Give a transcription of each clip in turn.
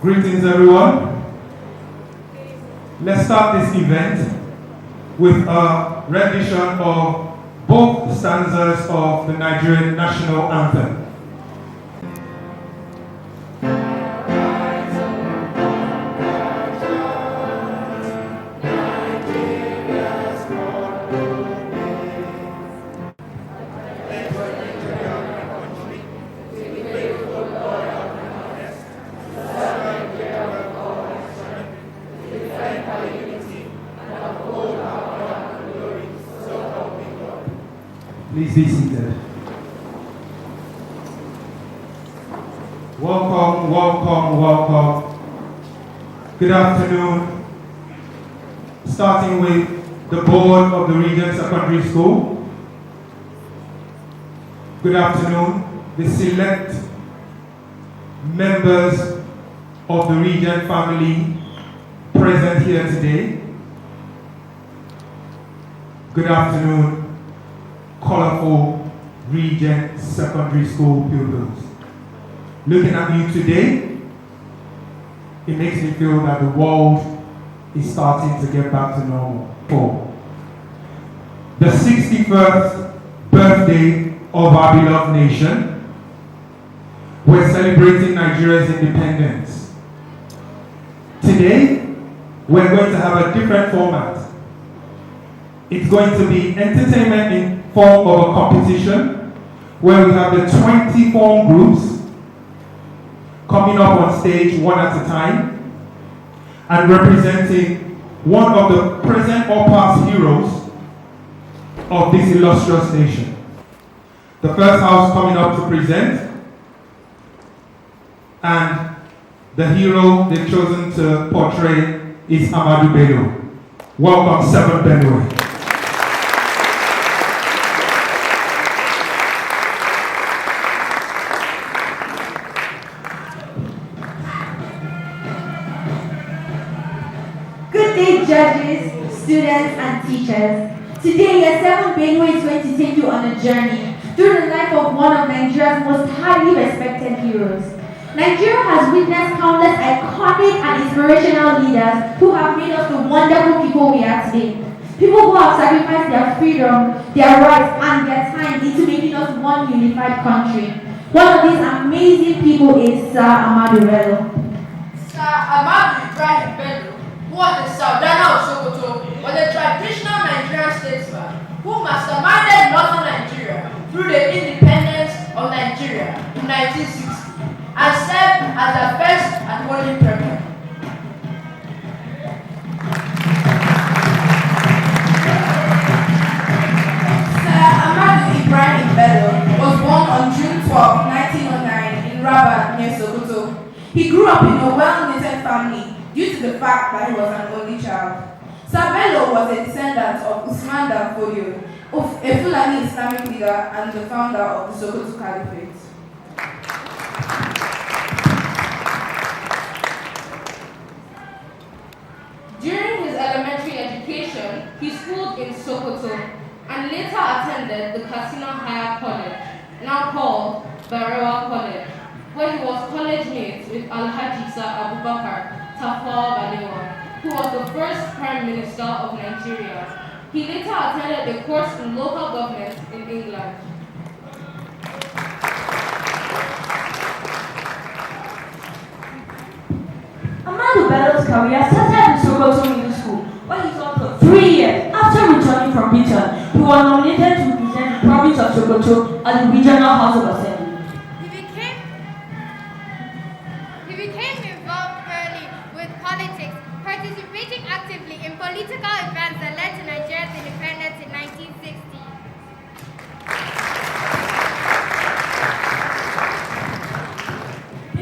Greetings, everyone. Let's start this event with a rendition of both stanzas of the Nigerian national anthem. Please be seated. Welcome, welcome, welcome. Good afternoon. Starting with the board of the Regent Secondary School. Good afternoon. The select members of the Regent family present here today. Good afternoon. Colorful Regent Secondary School pupils. Looking at you today, it makes me feel that the world is starting to get back to normal. For the 61st birthday of our beloved nation, we're celebrating Nigeria's independence. Today, we're going to have a different format. It's going to be entertainment in form of a competition where we have the 20 form groups coming up on stage one at a time and representing one of the present or past heroes of this illustrious nation. The first house coming up to present, and the hero they've chosen to portray is Amadou Bello. Welcome, 7 Benue. Judges, students, and teachers. Today, Year 7 Benue is going to take you on a journey through the life of one of Nigeria's most highly respected heroes. Nigeria has witnessed countless iconic and inspirational leaders who have made us the wonderful people we are today. People who have sacrificed their freedom, their rights, and their time into making us one unified country. One of these amazing people is Sir Amadou Bello. Sir Amadou Ibrahim Bello, who was the Sultana of Sokoto, was a traditional Nigerian statesman who masterminded northern Nigeria through the independence of Nigeria in 1960 and served as the first and only premier. Sir Amadou Ibrahim Bello was born on June 12, 1909 in Rabat near Sokoto. He grew up in a well-knitted family due to the fact that he was an only child. Sir Bello was a descendant of Usman Dan Fodio, a Fulani Islamic leader and the founder of the Sokoto Caliphate. During his elementary education, he schooled in Sokoto and later attended the Katsina Higher College, now called Barewa College, where he was college mates with Alhaji Sir Abubakar Tafawa Balewa, who was the first Prime Minister of Nigeria. He later attended a course in local government in England. Amadou Bello's career started in Sokoto Middle School, where he taught for 3 years. After returning from Britain, he was nominated to represent the province of Sokoto at the Regional House of Assembly. Participating actively in political events that led to Nigeria's independence in 1960.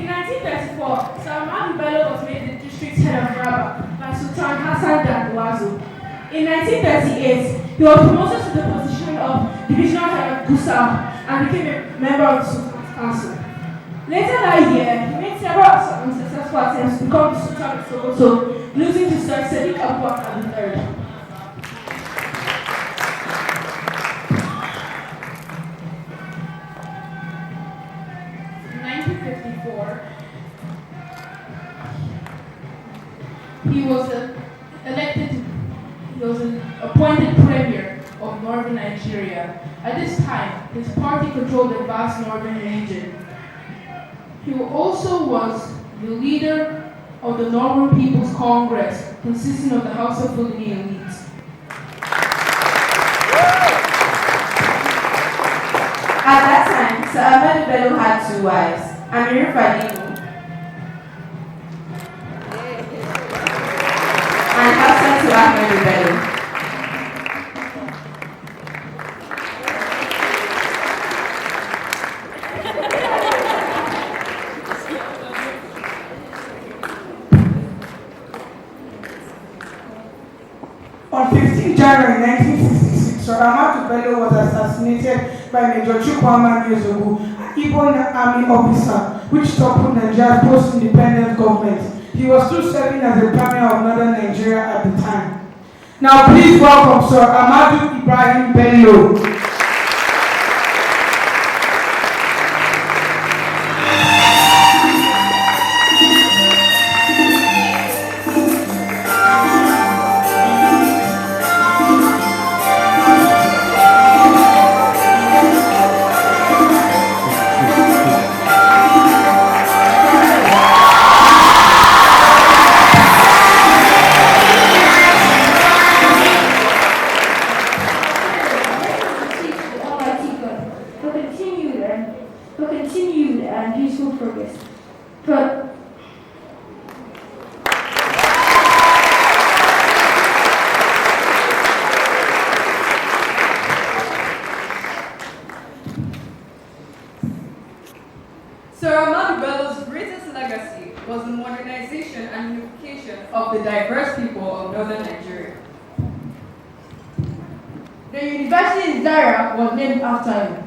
In 1934, Sir Amadou Bello was made the district head of Rabat by Sultan Hassan Danguazu. In 1938, he was promoted to the position of divisional head of Gusau and became a member of the Sultan's council. Later that year, he made several unsuccessful attempts to become the Sultan of Sokoto, losing to Sir Sadiq Abubakar III. In 1954, He was appointed premier of northern Nigeria. At this time, his party controlled the vast northern region. He also was the leader of the Northern People's Congress, consisting of the House of Fulani elites. At that time, Sir Ahmadu Bello had two wives, Amiru Fadimu and Hassan to Ahmadu Bello. On 15 January 1966, Sir Ahmadu Bello was assassinated by Major Chukwuma Nyezogu, an Igbo army officer, which toppled Nigeria's post-independence government. He was still serving as the premier of northern Nigeria at the time. Now please welcome Sir Ahmadu Ibrahim Bello. For continued and peaceful progress. Sir Ahmadu Bello's greatest legacy was the modernization and unification of the diverse people of northern Nigeria. The university in Zaria was named after him.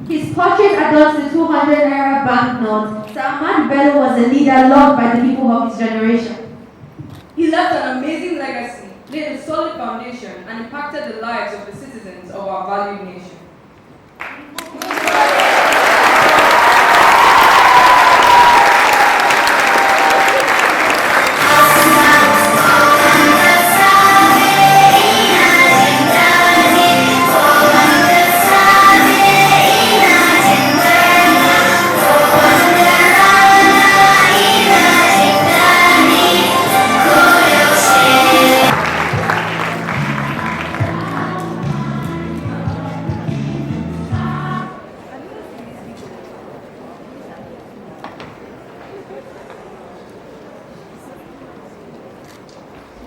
His portrait adorns the 200 naira banknote. Sir Ahmadu Bello was a leader loved by the people of his generation. He left an amazing legacy, laid a solid foundation, and impacted the lives of the citizens of our valued nation.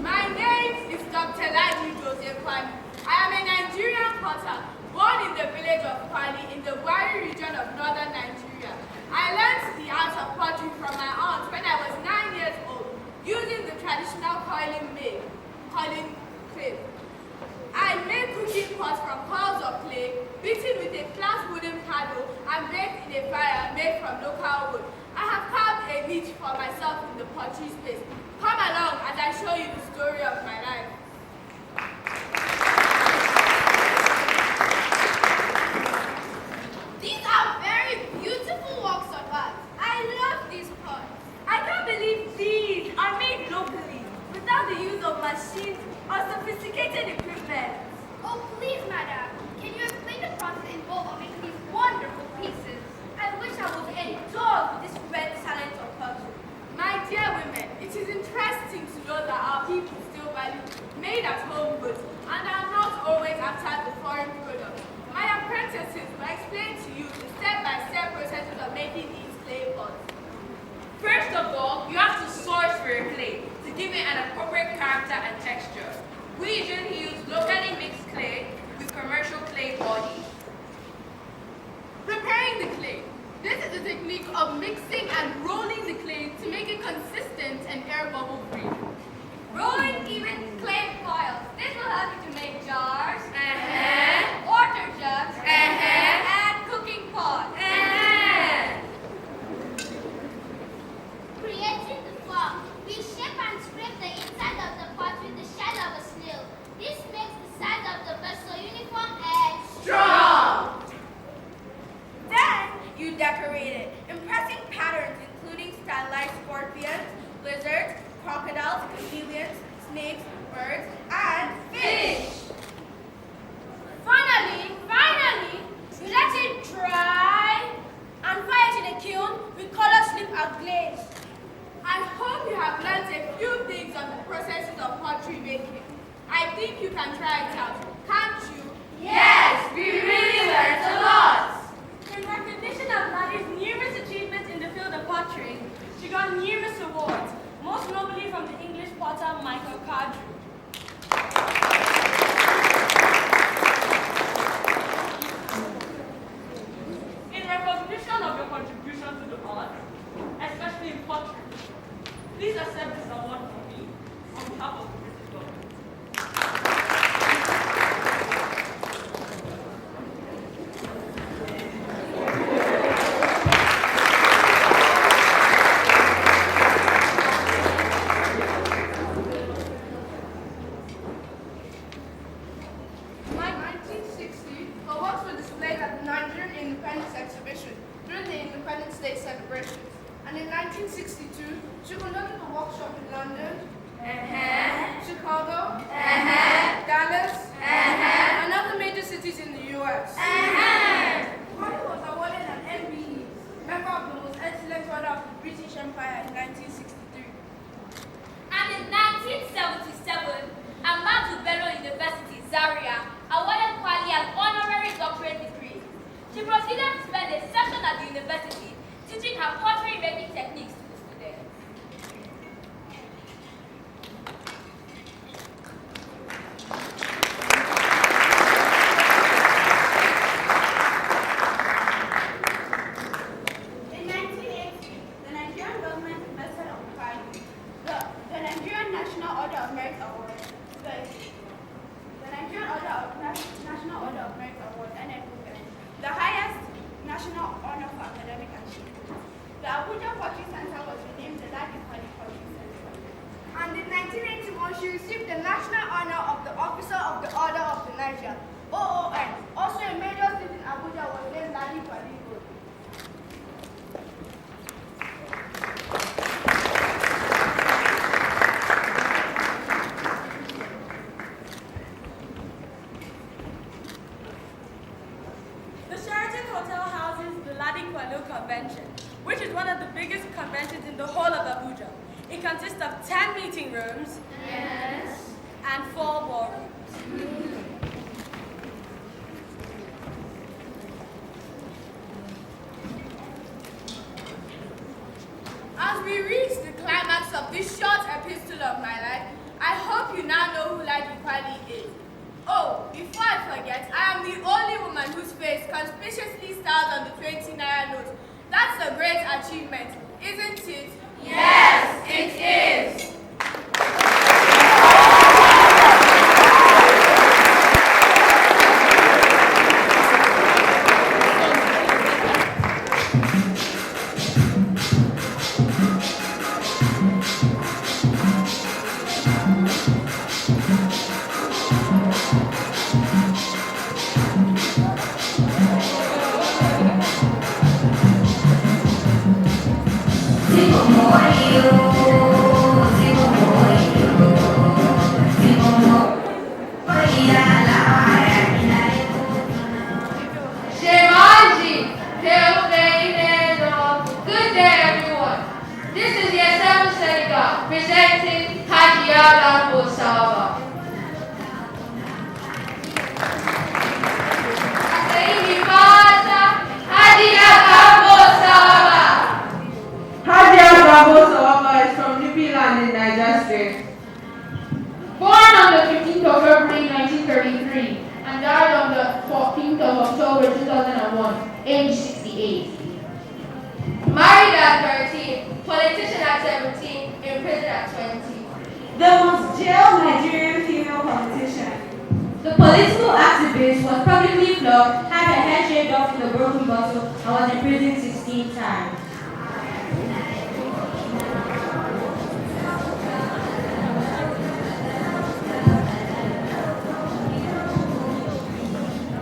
My name is Dr. Laji Joseph Kwani. I am a Nigerian potter, born in the village of Kwani in the Wari region of northern Nigeria. I learned the art of pottery from my aunt when I was 9 years old, using the traditional coiling clay. I made cooking pots from coils of clay, beaten with a flat wooden paddle, and baked in a fire made from local wood. I have carved a niche for myself in the pottery space. Come along as I show you the story of my life. These are very beautiful works of art. I love these pots. I can't believe these are made locally without the use of machines or sophisticated equipment. Oh, please, madam. Can you explain the process involved in making these wonderful pieces? I wish I was endowed with this red talent of pottery. My dear women, it is interesting to know that our people still value made-at-home goods and are not always after the foreign products. My apprentices will explain to you the step-by-step processes of making these clay pots. First of all, you have to source for your clay to give it an appropriate character and texture. We usually use locally mixed clay with commercial clay bodies. Preparing the clay. This is the technique of mixing and rolling the clay to make it consistent and air bubble free. Rolling even clay foils. This will help you to make jars, water jugs, and cooking pots. Creating the form, we shape and scrape the inside of the pot with the shell of a snail. This makes the sides of the vessel uniform and Strong! Then you decorate it, impressing patterns including stylized scorpions, lizards, crocodiles, state celebrations. And in 1962, she conducted a workshop in London, Chicago, Dallas, and other major cities in the U.S. Polly was awarded an MBE, Member of the Most Excellent Order of the British Empire in 1963. And in 1977, Ahmadu Bello University, Zaria, awarded Kwali an honorary doctorate degree. She proceeded to spend a session at the university teaching her pottery making techniques to the students. In 1980, the Nigerian government invested on Kwali the Nigerian National Order of Merit Award. The Nigerian National Order of Merit Award, NNOM, the highest national honor for academic achievement. The Abuja Pottery Center was renamed the Ladi Kwali Pottery Center. And in 1981, she received the national honor of the Officer of the Order of the Niger, OON. Also, a major street in Abuja was named Ladi Kwali Road. The Sheraton Hotel houses the Ladi Kwali Convention, which is one of the biggest conventions in the whole of Abuja. It consists of 10 meeting rooms and 4 ballrooms. As we reach the climax of this short epistle of my life, I hope you now know who Ladi Kwali is. Oh, before I forget, I am the only woman whose face conspicuously stands on the 20 naira note. That's a great achievement, isn't it? Yes, it is. Presenting Hajia Lambo Saba. Hajia Lambo Saba. Hajia Lambo Saba is from Nubiland in Niger State. Born on the 15th of February 1933 and died on the 14th of October 2001, age 68. Married at 13, politician at 17, in prison at 20. The most jailed Nigerian female politician. The political activist was publicly flogged, had her head shaved off with a broken bottle, and was in prison 16 times.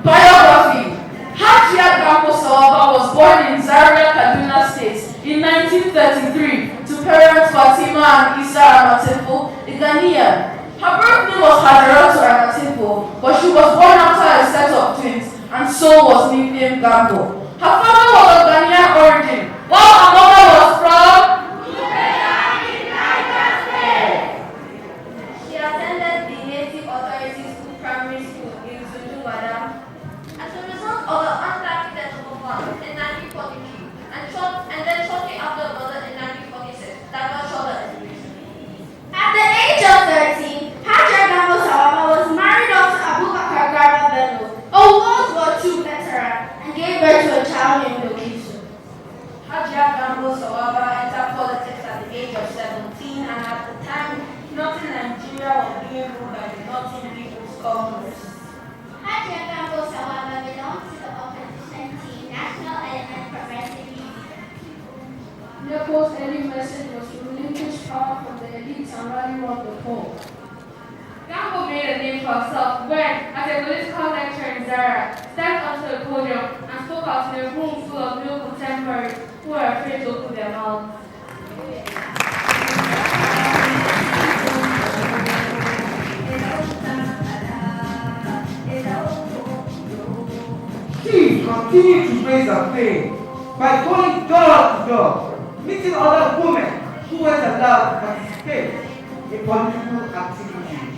Biography. Hajia Gambo Sawaba was born in Zaria, Kaduna State in 1933 to parents Fatima and Isa Amatefu, a Ghanaian. Her birth name was Hajaratu Amatefu, but she was born after a set of twins and so was nicknamed Gambo. Her father was of Ghanaian origin, while her mother was from She attended the Native Authority School Primary School in Zunjumada. As a result of the untimely death of her father in 1943, and then shortly after her mother in 1946, that got shorter education. At the age of 13, Hajia Gambo Sawaba was married off to Abubakar Garba Bello, a World War II veteran, and gave birth to a child named Lokisu. Hajia Gambo Sawaba entered politics at the age of 17, and at the time, Northern Nigeria was being ruled by the Northern People's Congress. Hajia Gambo Sawaba belongs to the opposition team, National Element Progressive Union. Nepo's early message was to relinquish power from the elites and rally round the poor. Gambo made a name for herself when, as a political lecturer in Zaria, stepped onto a podium and spoke out in a room full of new contemporaries who were afraid to open their mouths. She continued to raise her fame by going door to door, meeting other women who weren't allowed to participate in political activities.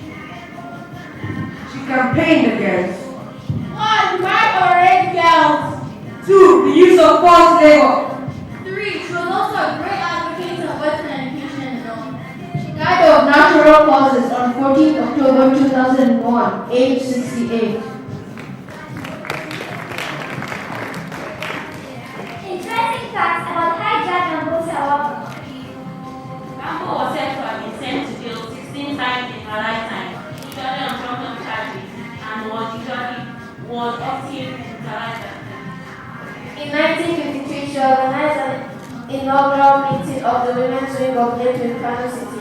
She campaigned against 1. Right or rape girls. 2. The use of forced labor. 3. She was also a great advocate of Western education and all. She died of natural causes on 14th October 2001, age 68. Interesting facts about High Judge Gambo Sawaba. Gambo was said to have been sent to jail 16 times in her lifetime, usually on drunken charges, and was often brutalized. In 1953, she organized an inaugural meeting of the Women's Wing of Late in Kano City.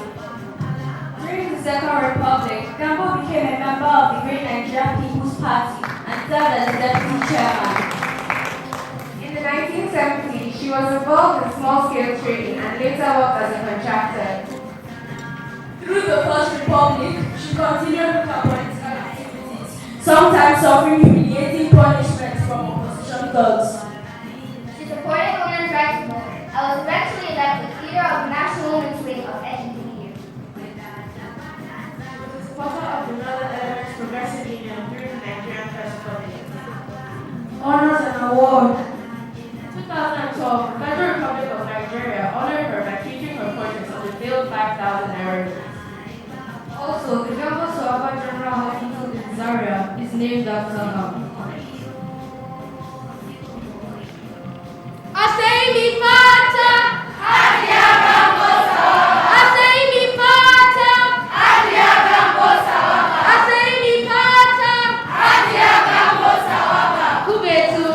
During the Second Republic, Gambo became a member of the Great Nigerian People's Party and served as deputy chairman. In the 1970s, she was involved in small-scale trading and later worked as a contractor. Through the First Republic, she continued with her political activities, sometimes suffering humiliating punishments from opposition thugs. She supported women's rights movement and was eventually elected leader of the National Women's Wing of NDU. Supporter of the Northern Elements Progressive Union during the Nigerian First Republic. Honors and award. 2012, the Federal Republic of Nigeria honored her by featuring her portraits on the veiled 5,000 naira. Also, the Gambo Sawaba General Hospital in Zaria is named after her. Asemi Pata! Adia Gambo Sawaba! Asemi Pata! Adia Gambo Sawaba! Asemi Pata! Adia Gambo Sawaba! Kubetu!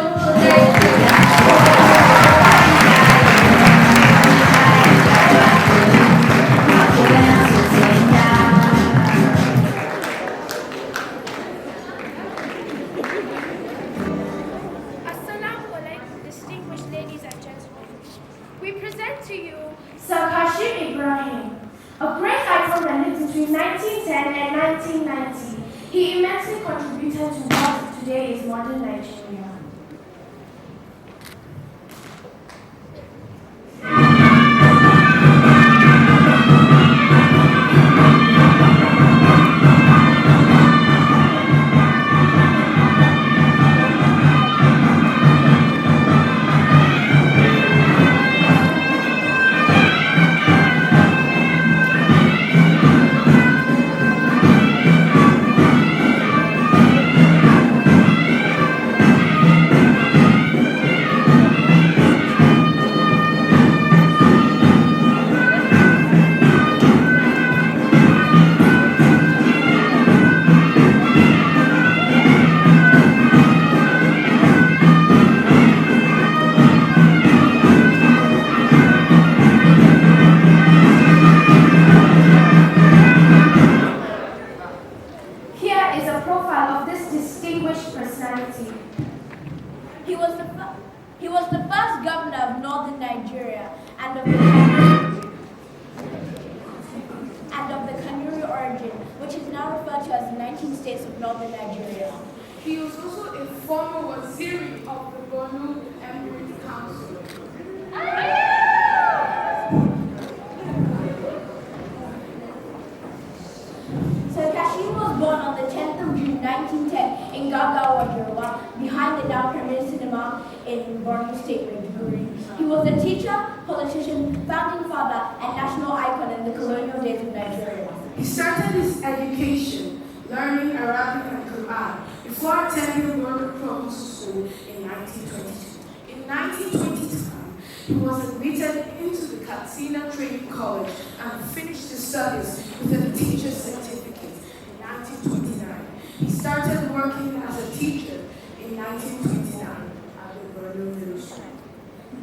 Assalamu alaikum, distinguished ladies and gentlemen. We present to you Sir Kashim Ibrahim, a great icon that lived between 1910 and 1990. He immensely contributed to what today is modern Nigeria.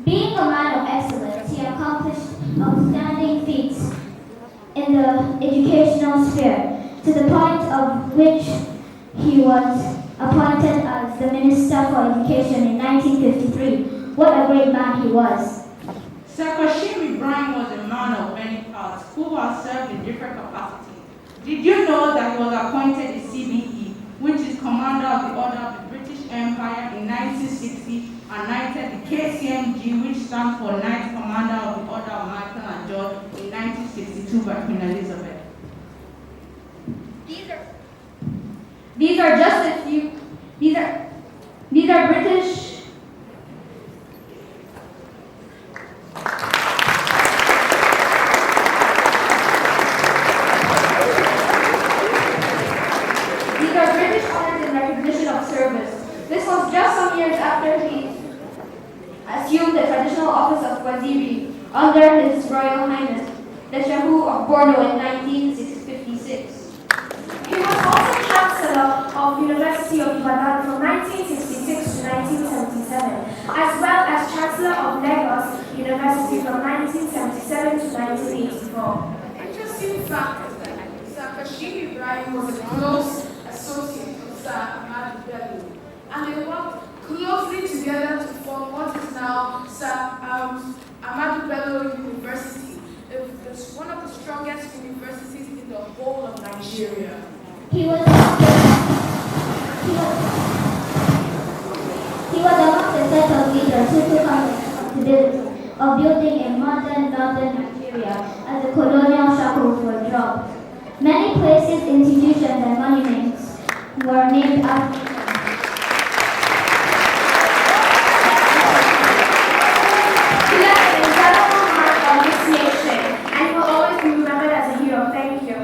Being a man of excellence, he accomplished outstanding feats in the educational sphere, to the point of which he was appointed as as the Minister for Education in 1953. What a great man he was. Sir Kashim Ibrahim was a man of many parts who has served in different capacities. Did you know that he was appointed the CBE, which is Commander of the Order of the British Empire in 1960, and knighted the KCMG, which stands for Knight Commander of the Order of Michael and George in 1962 by Queen Elizabeth? These are just a few. These are British. These are British honors in recognition of service. This was just some years after he assumed the traditional office of Waziri under His Royal Highness, the Shahu of Borno in 1956. He was also Chancellor of University of Ibadan from 1966 to 1977, as well as Chancellor of Lagos University from 1977 to 1984. Interesting fact is that Sir Kashim Ibrahim was a close associate of Sir Ahmadu Bello, and they worked closely together to form what is now Sir Ahmadu Bello University. It's one of the strongest universities in the whole of Nigeria. He was among the set of leaders who took on the responsibility of building a modern northern Nigeria as the colonial shackles were dropped. Many places, institutions, and monuments were named after him. He left an indelible mark on this nation, and he will always be remembered as a hero. Thank you.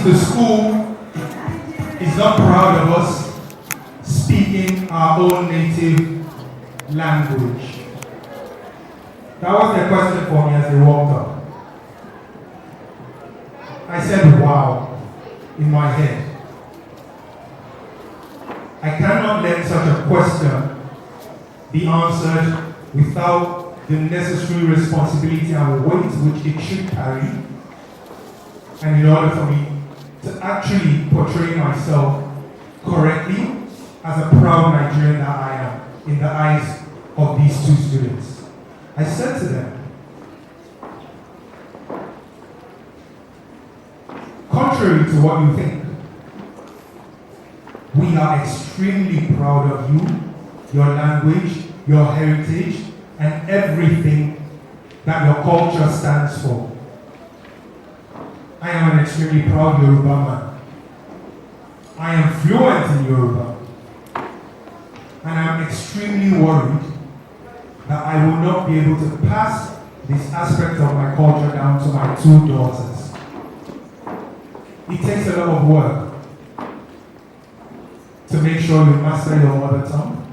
The school is not proud of us speaking our own native language. That was their question for me as they walked up. I said, wow, in my head. I cannot let such a question be answered without the necessary responsibility and weight which it should carry. And in order for me to actually portray myself correctly as a proud Nigerian that I am in the eyes of these two students, I said to them, contrary to what you think, we are extremely proud of you, your language, your heritage, and everything that your culture stands for. I am an extremely proud Yoruba man. I am fluent in Yoruba. And I am extremely worried that I will not be able to pass this aspect of my culture down to my two daughters. It takes a lot of work to make sure you master your mother tongue,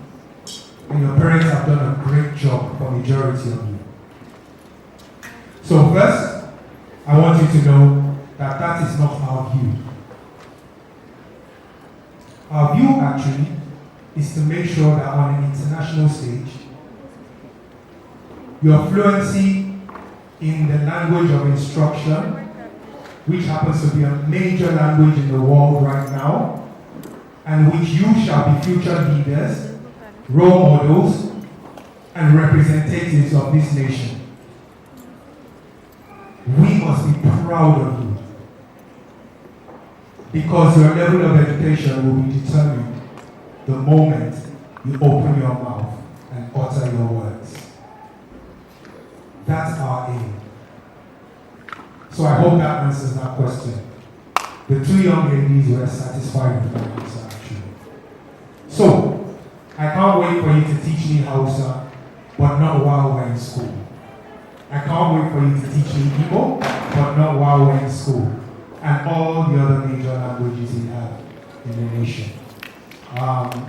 and your parents have done a great job for majority of you. So first, I want you to know that is not our view. Our view actually is to make sure that on an international stage, your fluency in the language of instruction, which happens to be a major language in the world right now, and which you shall be future leaders, role models, and representatives of this nation. We must be proud of you, because your level of education will be determined the moment you open your mouth and utter your words. That's our aim. So I hope that answers that question. The two young ladies were satisfied with my answer, actually. So, I can't wait for you to teach me Hausa, but not while we're in school. I can't wait for you to teach me Igbo, but not while we're in school. And all the other major languages we have in the nation.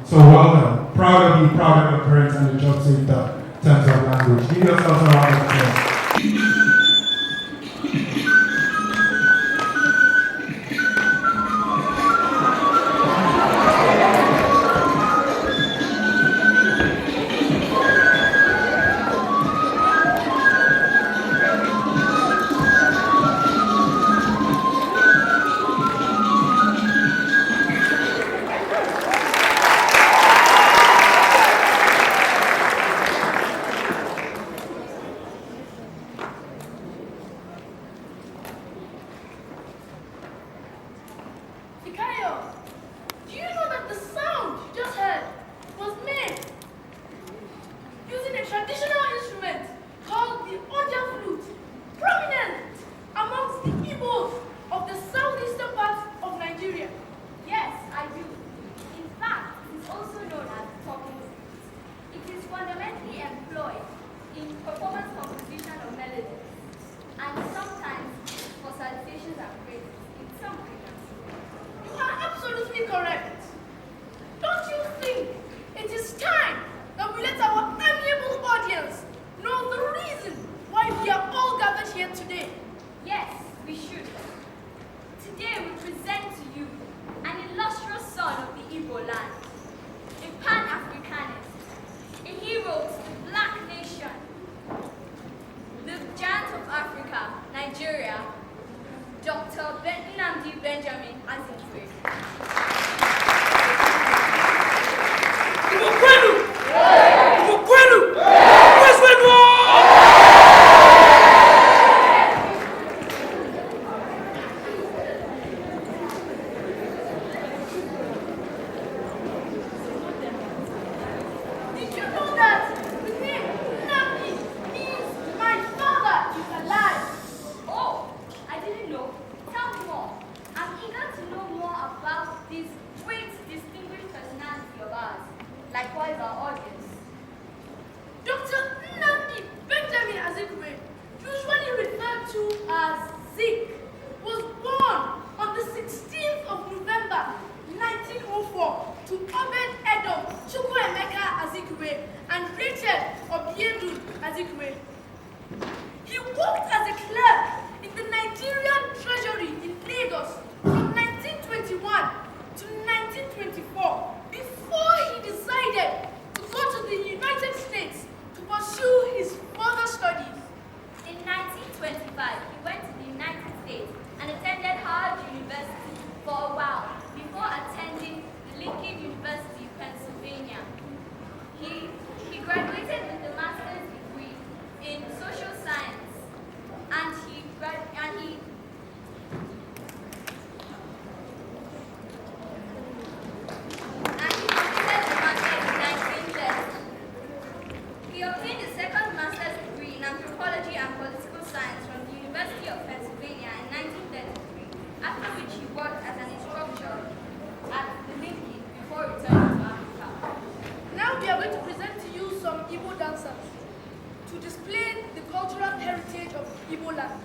So well done. Proud of you, proud of your parents and the jobs you've done in terms of language. Give yourselves a round of applause. this great distinguished personality of ours, likewise our audience. Dr. Nnamdi Benjamin Azikiwe, usually referred to as Zik, was born on the 16th of November 1904 to Obed Edom Chukwuemeka Azikiwe and Rachel Obiedu Azikiwe. He worked as a clerk in the Nigerian Treasury in Lagos from 1921 to 1924 before he decided to go to the United States to pursue his further studies. In 1925, he went to the United States and attended Howard University for a while before attending the Lincoln University, Pennsylvania. He graduated with a master's degree in social science, and he completed the master's in 1930. He obtained a second master's degree in anthropology and political science from the University of Pennsylvania in 1933, after which he worked as an instructor at the Lincoln before returning to Africa. Now we are going to present to you some Igbo dancers to display the cultural heritage of Igbo land.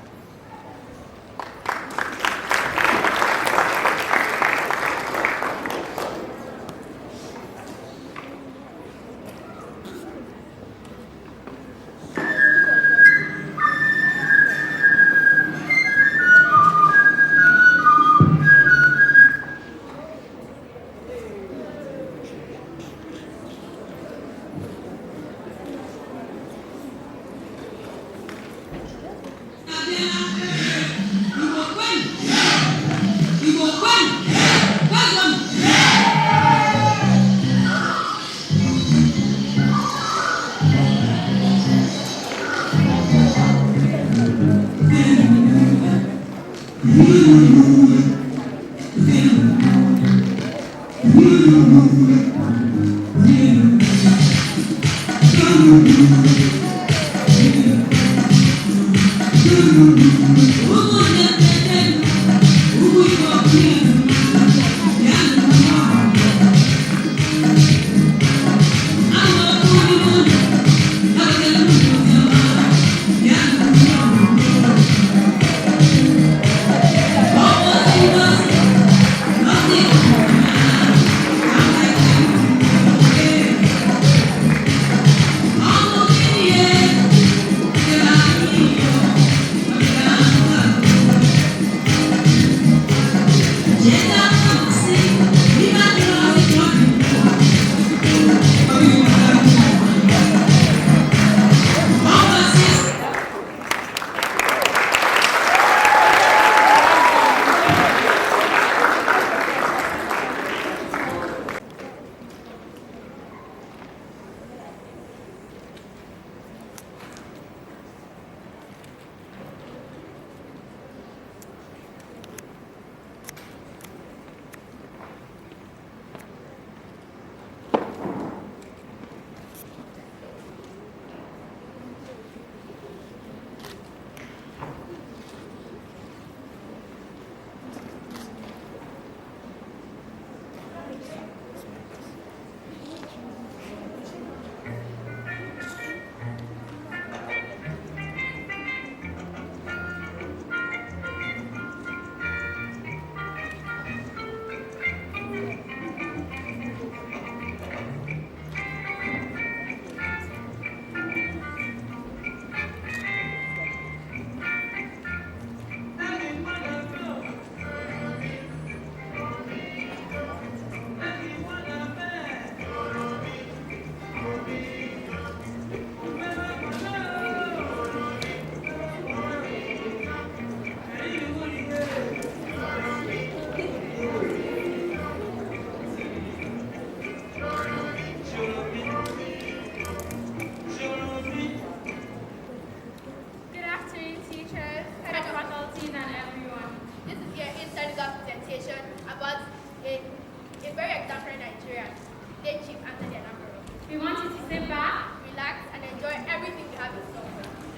We want you to sit back, relax, and enjoy everything we have in store.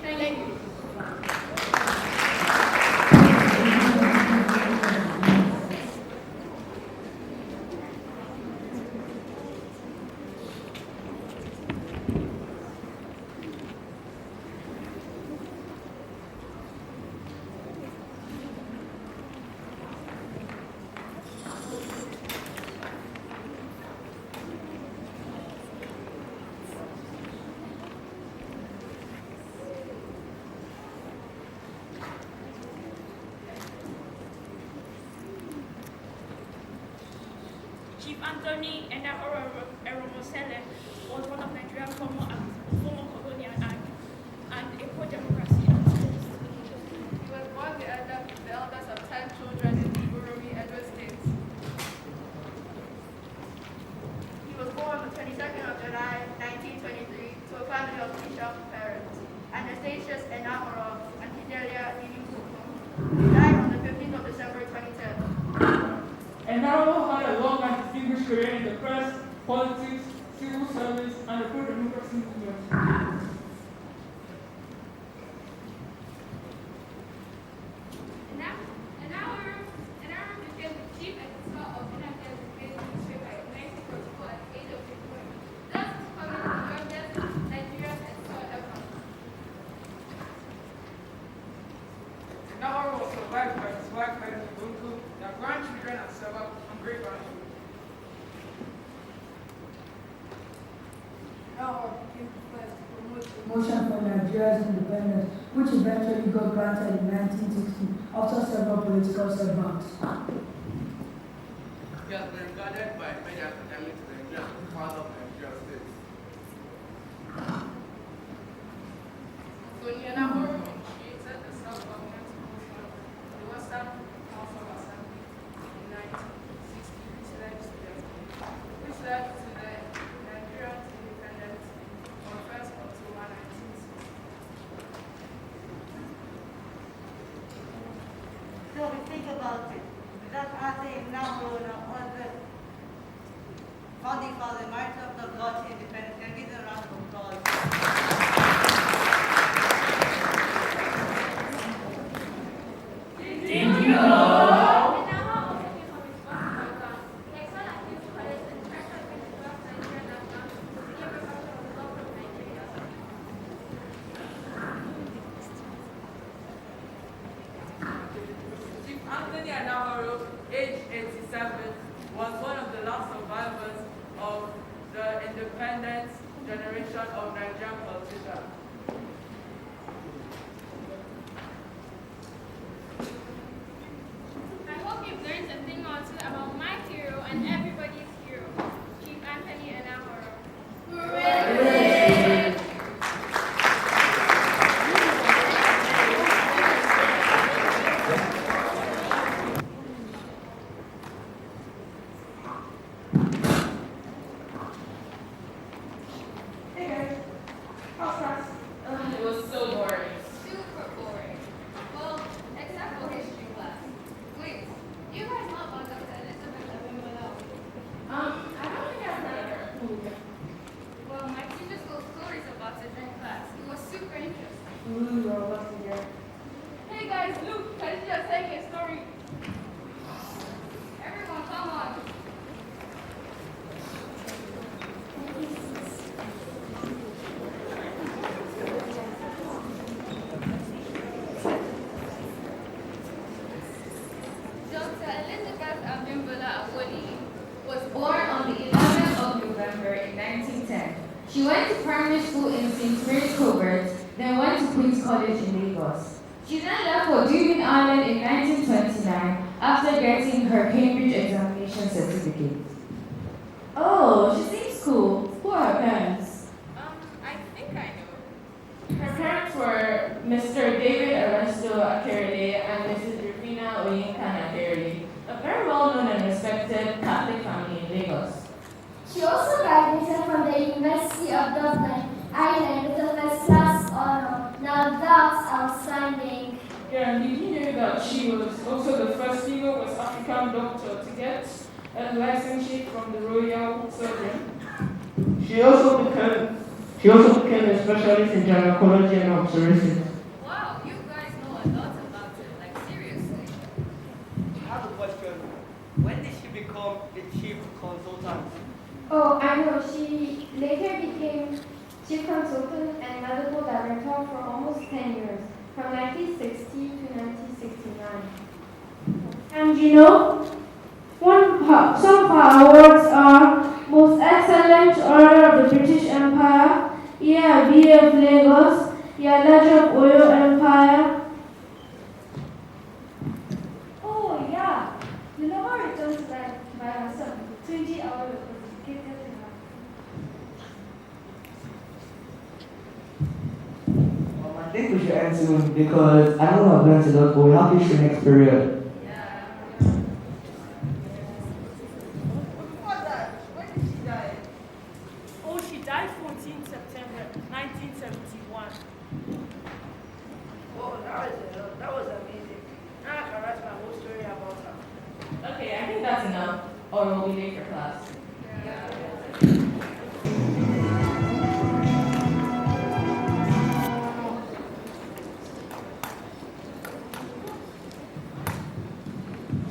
Thank you. Chief Anthony Enahoro Eromosele was one of Nigeria's former colonial and a pro-democracy activist. He was born the eldest of 10 children in Burundi, Edo State. He was born on the 22nd of July, 1923, to a family of Bishop parents, Anastasius Enahoro and Fidelia Ninifuku. He died on the 15th of December, 2010. Enahoro had a long and distinguished career in the press, politics, civil service, and the pro-democracy movement. Enahoro became the chief editor of United States newspaper in 1944 at the age of 51. Thus becoming the youngest Nigerian editor ever. Enahoro was survived by his wife, Helen Ubuntu, their grandchildren, and several great-grandchildren. Enahoro became the first to promote the motion for Nigeria's independence, which eventually got granted in 1960 after several political setbacks. He has been regarded by many academics as the father of Nigeria State. Anthony Enahoro created the self-government movement of the Western House of Assembly in 1960, which led to the Nigerian independence on 1st October 1960. So we think about it. Without Ate Enahoro and other founding fathers, martyrs of the God to independence, can give them a round of applause. Did you know? Chief Anthony Enahoro, age 87, was one of the last survivors of the independence generation of Nigerian politicians. I hope you've learned a thing or two about my hero and everybody's hero, Chief Anthony Enahoro. Hooray! Hey guys, how's class? It was so boring. Super boring. Well, except for history class. Wait, you guys know about Dr. Elizabeth Abimbola? I don't think I've heard of her. Well, my teacher told stories about it during class. It was super interesting. Ooh, well, what's in here? Hey guys, look, can you just tell me a story? Everyone, come on. Dr. Elizabeth Abimbola Awoli was born on the 11th of November in 1910. She went to primary school in St. Mary's Covert, then went to Queen's College in Lagos. She then left for Dublin, Ireland in 1929 after getting her Cambridge examination certificate. Oh, she seems cool. Who are her parents? I think I know. Her parents were Mr. David Ernesto Akerele and Mrs. Rufina Oyinkan Akerele, a very well-known and respected Catholic family in Lagos. She also graduated from the University of Dublin, Ireland with a first class honor. Now that's outstanding. Yeah, and did you know that she was also the first female West African doctor to get a licensure from the Royal Surgeon? She also became a specialist in gynecology and obstetrics. Wow, you guys know a lot about it, like seriously. I have a question. When did she become the chief consultant? Oh, I know. She later became chief consultant and medical director for almost 10 years, from 1960 to 1969. And you know, some of her awards are Most Excellent Order of the British Empire, BA of Lagos, Ledger of Oyo Empire. Oh, yeah. Minerva returned to life by herself to Luigi Awolo was educated in I think we should end soon because I know I've learned a lot, but we'll have history next period. Oh, she died 14 September 1971. Oh, that was amazing. Now I can write my whole story about her. Okay, I think that's enough, or we'll be late for class.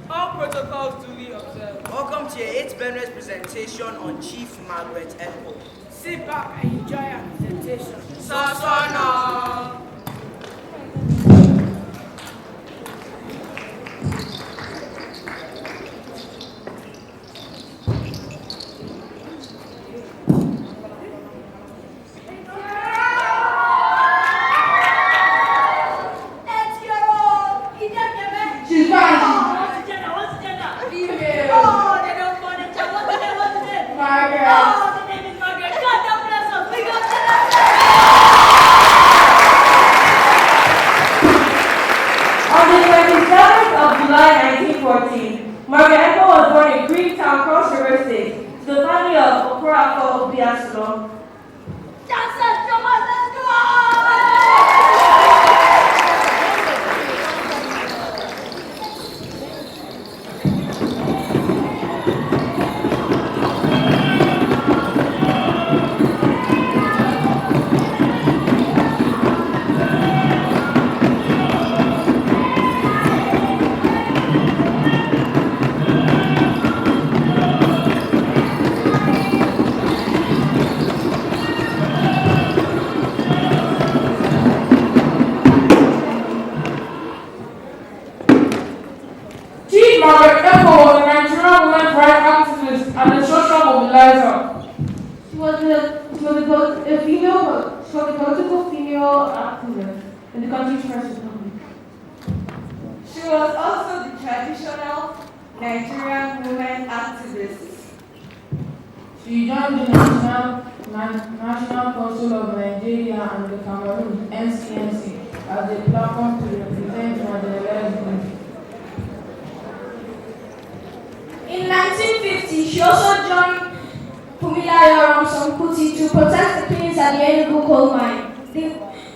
All protocols duly observed. Welcome to your 8th Benway's presentation on Chief Margaret Ekpo. Sit back and enjoy our presentation. Sasana! She's fine. On the 27th of July 1914, Margaret Ekpo was born in Greektown, Cross River State, to the family of Okorafor Obiasolo. Chief Margaret Ekpo was a Nigerian women's rights activist and a social mobilizer. She was a political female activist in the country's first republic. She was also the traditional Nigerian women activist. She joined the National Council of Nigeria and the Cameroon (NCNC) as a platform to represent marginalized women. In 1950, she also joined Fumilayo Ramson Kuti to protest the killings at the Enugu coal mine. The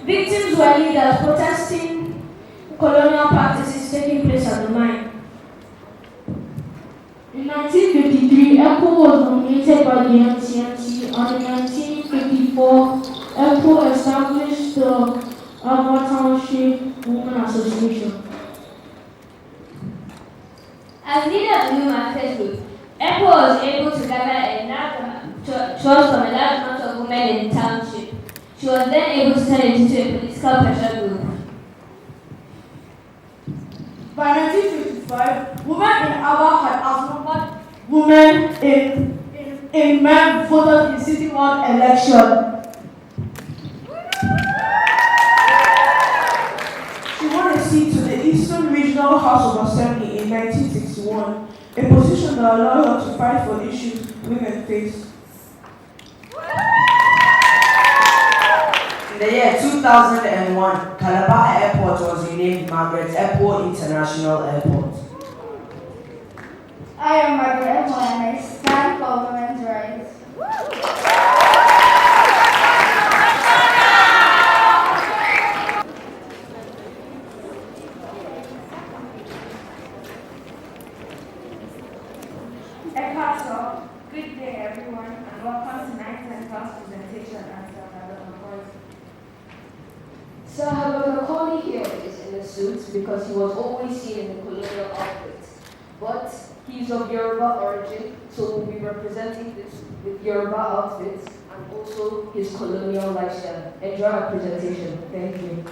victims were leaders protesting colonial practices taking place at the mine. In 1953, Ekpo was nominated by the NCNC, and in 1954, Ekpo established the Alva Township Women Association. As leader of the New Market Group, Ekpo was able to gather a large trust from a large amount of women in the township. She was then able to turn it into a political pressure group. By 1955, women in Aba had outnumbered women in men voters in city ward election. She won a seat to the Eastern Regional House of Assembly in 1961, a position that allowed her to fight for issues women face. In the year 2001, Calabar Airport was renamed Margaret Ekpo International Airport. I am Margaret Ekpo and I stand for women's rights. Ekaso, good day everyone, and welcome to tonight's class presentation and Sir Herbert Macaulay here is in a suit because he was always seen in the colonial outfit. But he's of Yoruba origin, so we'll be representing this with Yoruba outfits and also his colonial lifestyle. Enjoy our presentation. Thank you.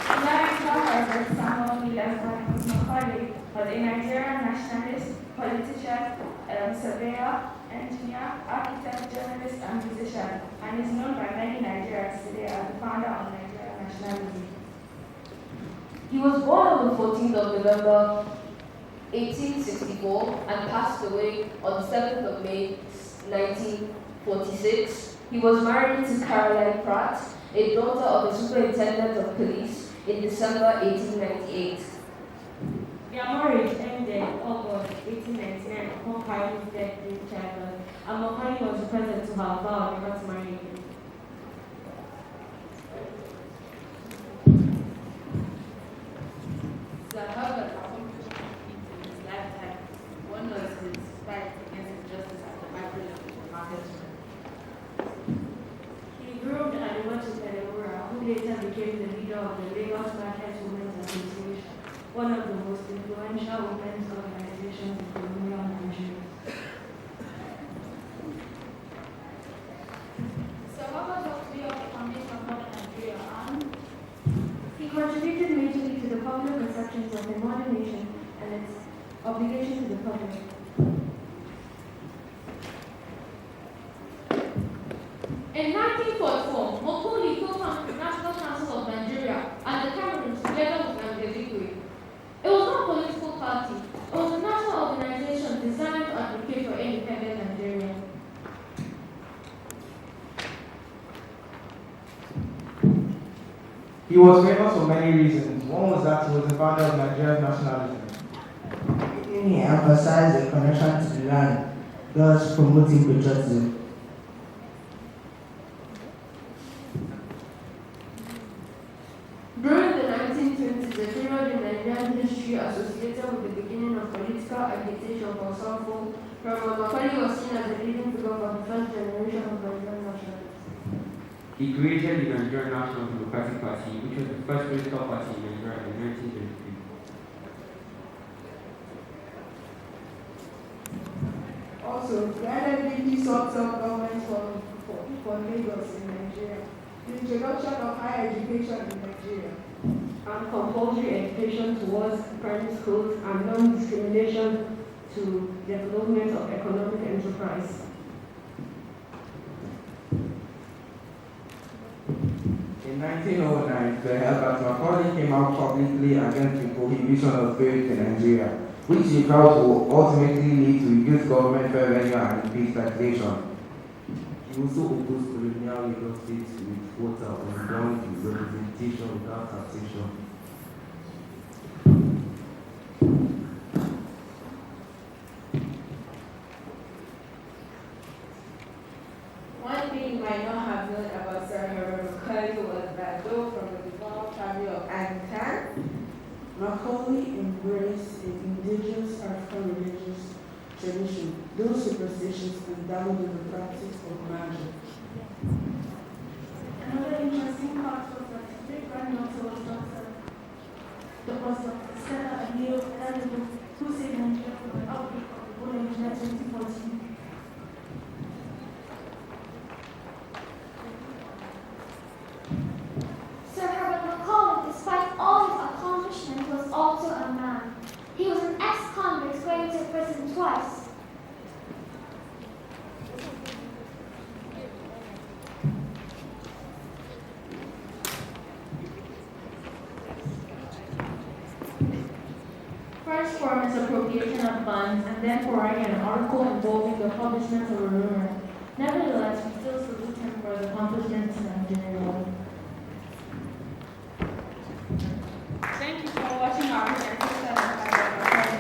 Herbert Samuel Macaulay was a Nigerian nationalist, politician, surveyor, engineer, architect, journalist, and musician, and is known by many Nigerians today as the founder of Nigerian nationalism. He was born on the 14th of November 1864 and passed away on 7th of May 1946. He was married to Caroline Pratt, a daughter of the Superintendent of Police, in December 1898. Their marriage ended August 1899 upon Caroline's death during childbirth, and Macaulay was present to her vow never to marry again. Sir Herbert accomplished many feats in his lifetime. One was his fight against injustice at the battle of the market. He grew up at the West of Edinburgh, who later became the leader of the Lagos Market Women's Association, one of the most influential women's organizations in colonial Nigeria. So Herbert helped lay the foundation of modern Nigeria and He contributed majorly to the public conceptions of the modern nation and its obligation to the public. In 1944, Macaulay co-founded the National Council of Nigeria and the Cameroon together with Namdi. It was not a political party. It was a national organization designed to advocate for independent Nigeria. He was famous for many reasons. One was that he was the founder of Nigeria's nationalism. He emphasized the connection to the land, thus promoting patriotism. During the 1920s, a period in Nigerian history associated with the beginning of political agitation for some folk, Robert Macaulay was seen as a leading figure for the first generation of Nigerian nationalists. He created the Nigerian National Democratic Party, which was the first political party in Nigeria in 1923. Also, the NNPP sought self-government for Lagos in Nigeria, the introduction of higher education in Nigeria, and compulsory education towards primary schools and non-discrimination to development of economic enterprise. In 1909, the Herbert Macaulay came out publicly against the prohibition of faith in Nigeria, which he felt would ultimately lead to reduced government revenue and increased taxation. He also opposed colonial Lagos states with quota on ground representation without taxation. One thing you might not have known about Sir Herbert Macaulay was that though from the devout family of Anglican, Macaulay embraced an indigenous African religious tradition, those superstitions endowed in the practice of magic. Another interesting part was that his great-granddaughter was Dr. Stella Abiyo Elalibo, who saved Nigeria from the outbreak of Ebola in 2014. Sir Herbert Macaulay, despite all his accomplishments, was also a man. He was an ex-convict going to prison twice. First for misappropriation of funds, and then for writing an article involving the publishment of a rumor. Nevertheless, we still salute him for his accomplishments in Nigeria. Thank you for watching our presentation of Herbert Macaulay.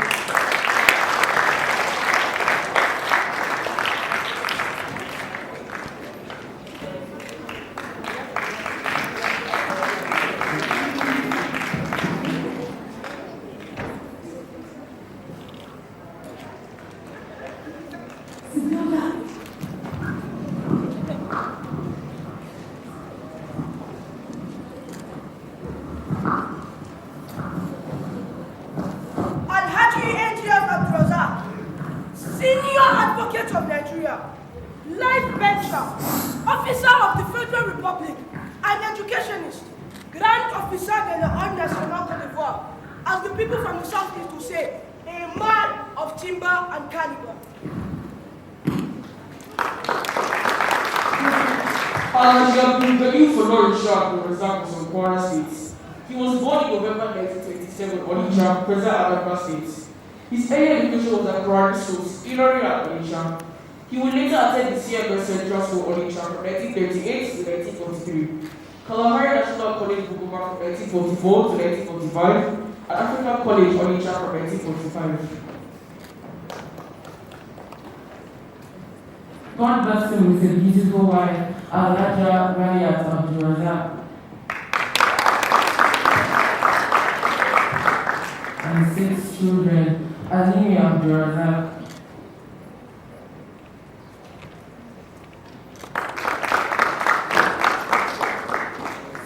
Alhaji Engineer Abdulrazak, Senior Advocate of Nigeria, Life Bencher, Officer of the Federal Republic, and Educationist, Grand Officer de l'Ordre National Côte d'Ivoire, as the people from the Southeast will say, a man of timber and caliber. He had been begging for Lorisha to reserve from Kwara State. He was born in November 1927 on Onitsha, present Anambra State. His early education was at graduate schools, Ilori and Onitsha. He would later attend the CMS St. John's School, Onitsha from 1938 to 1943, Kalahari National College, Buguma from 1944 to 1945, and African College, Onitsha from 1945. God blessed him with a beautiful wife, Alhaja Rayat Abdulrazak, and 6 children, Alimi Abdulrazak,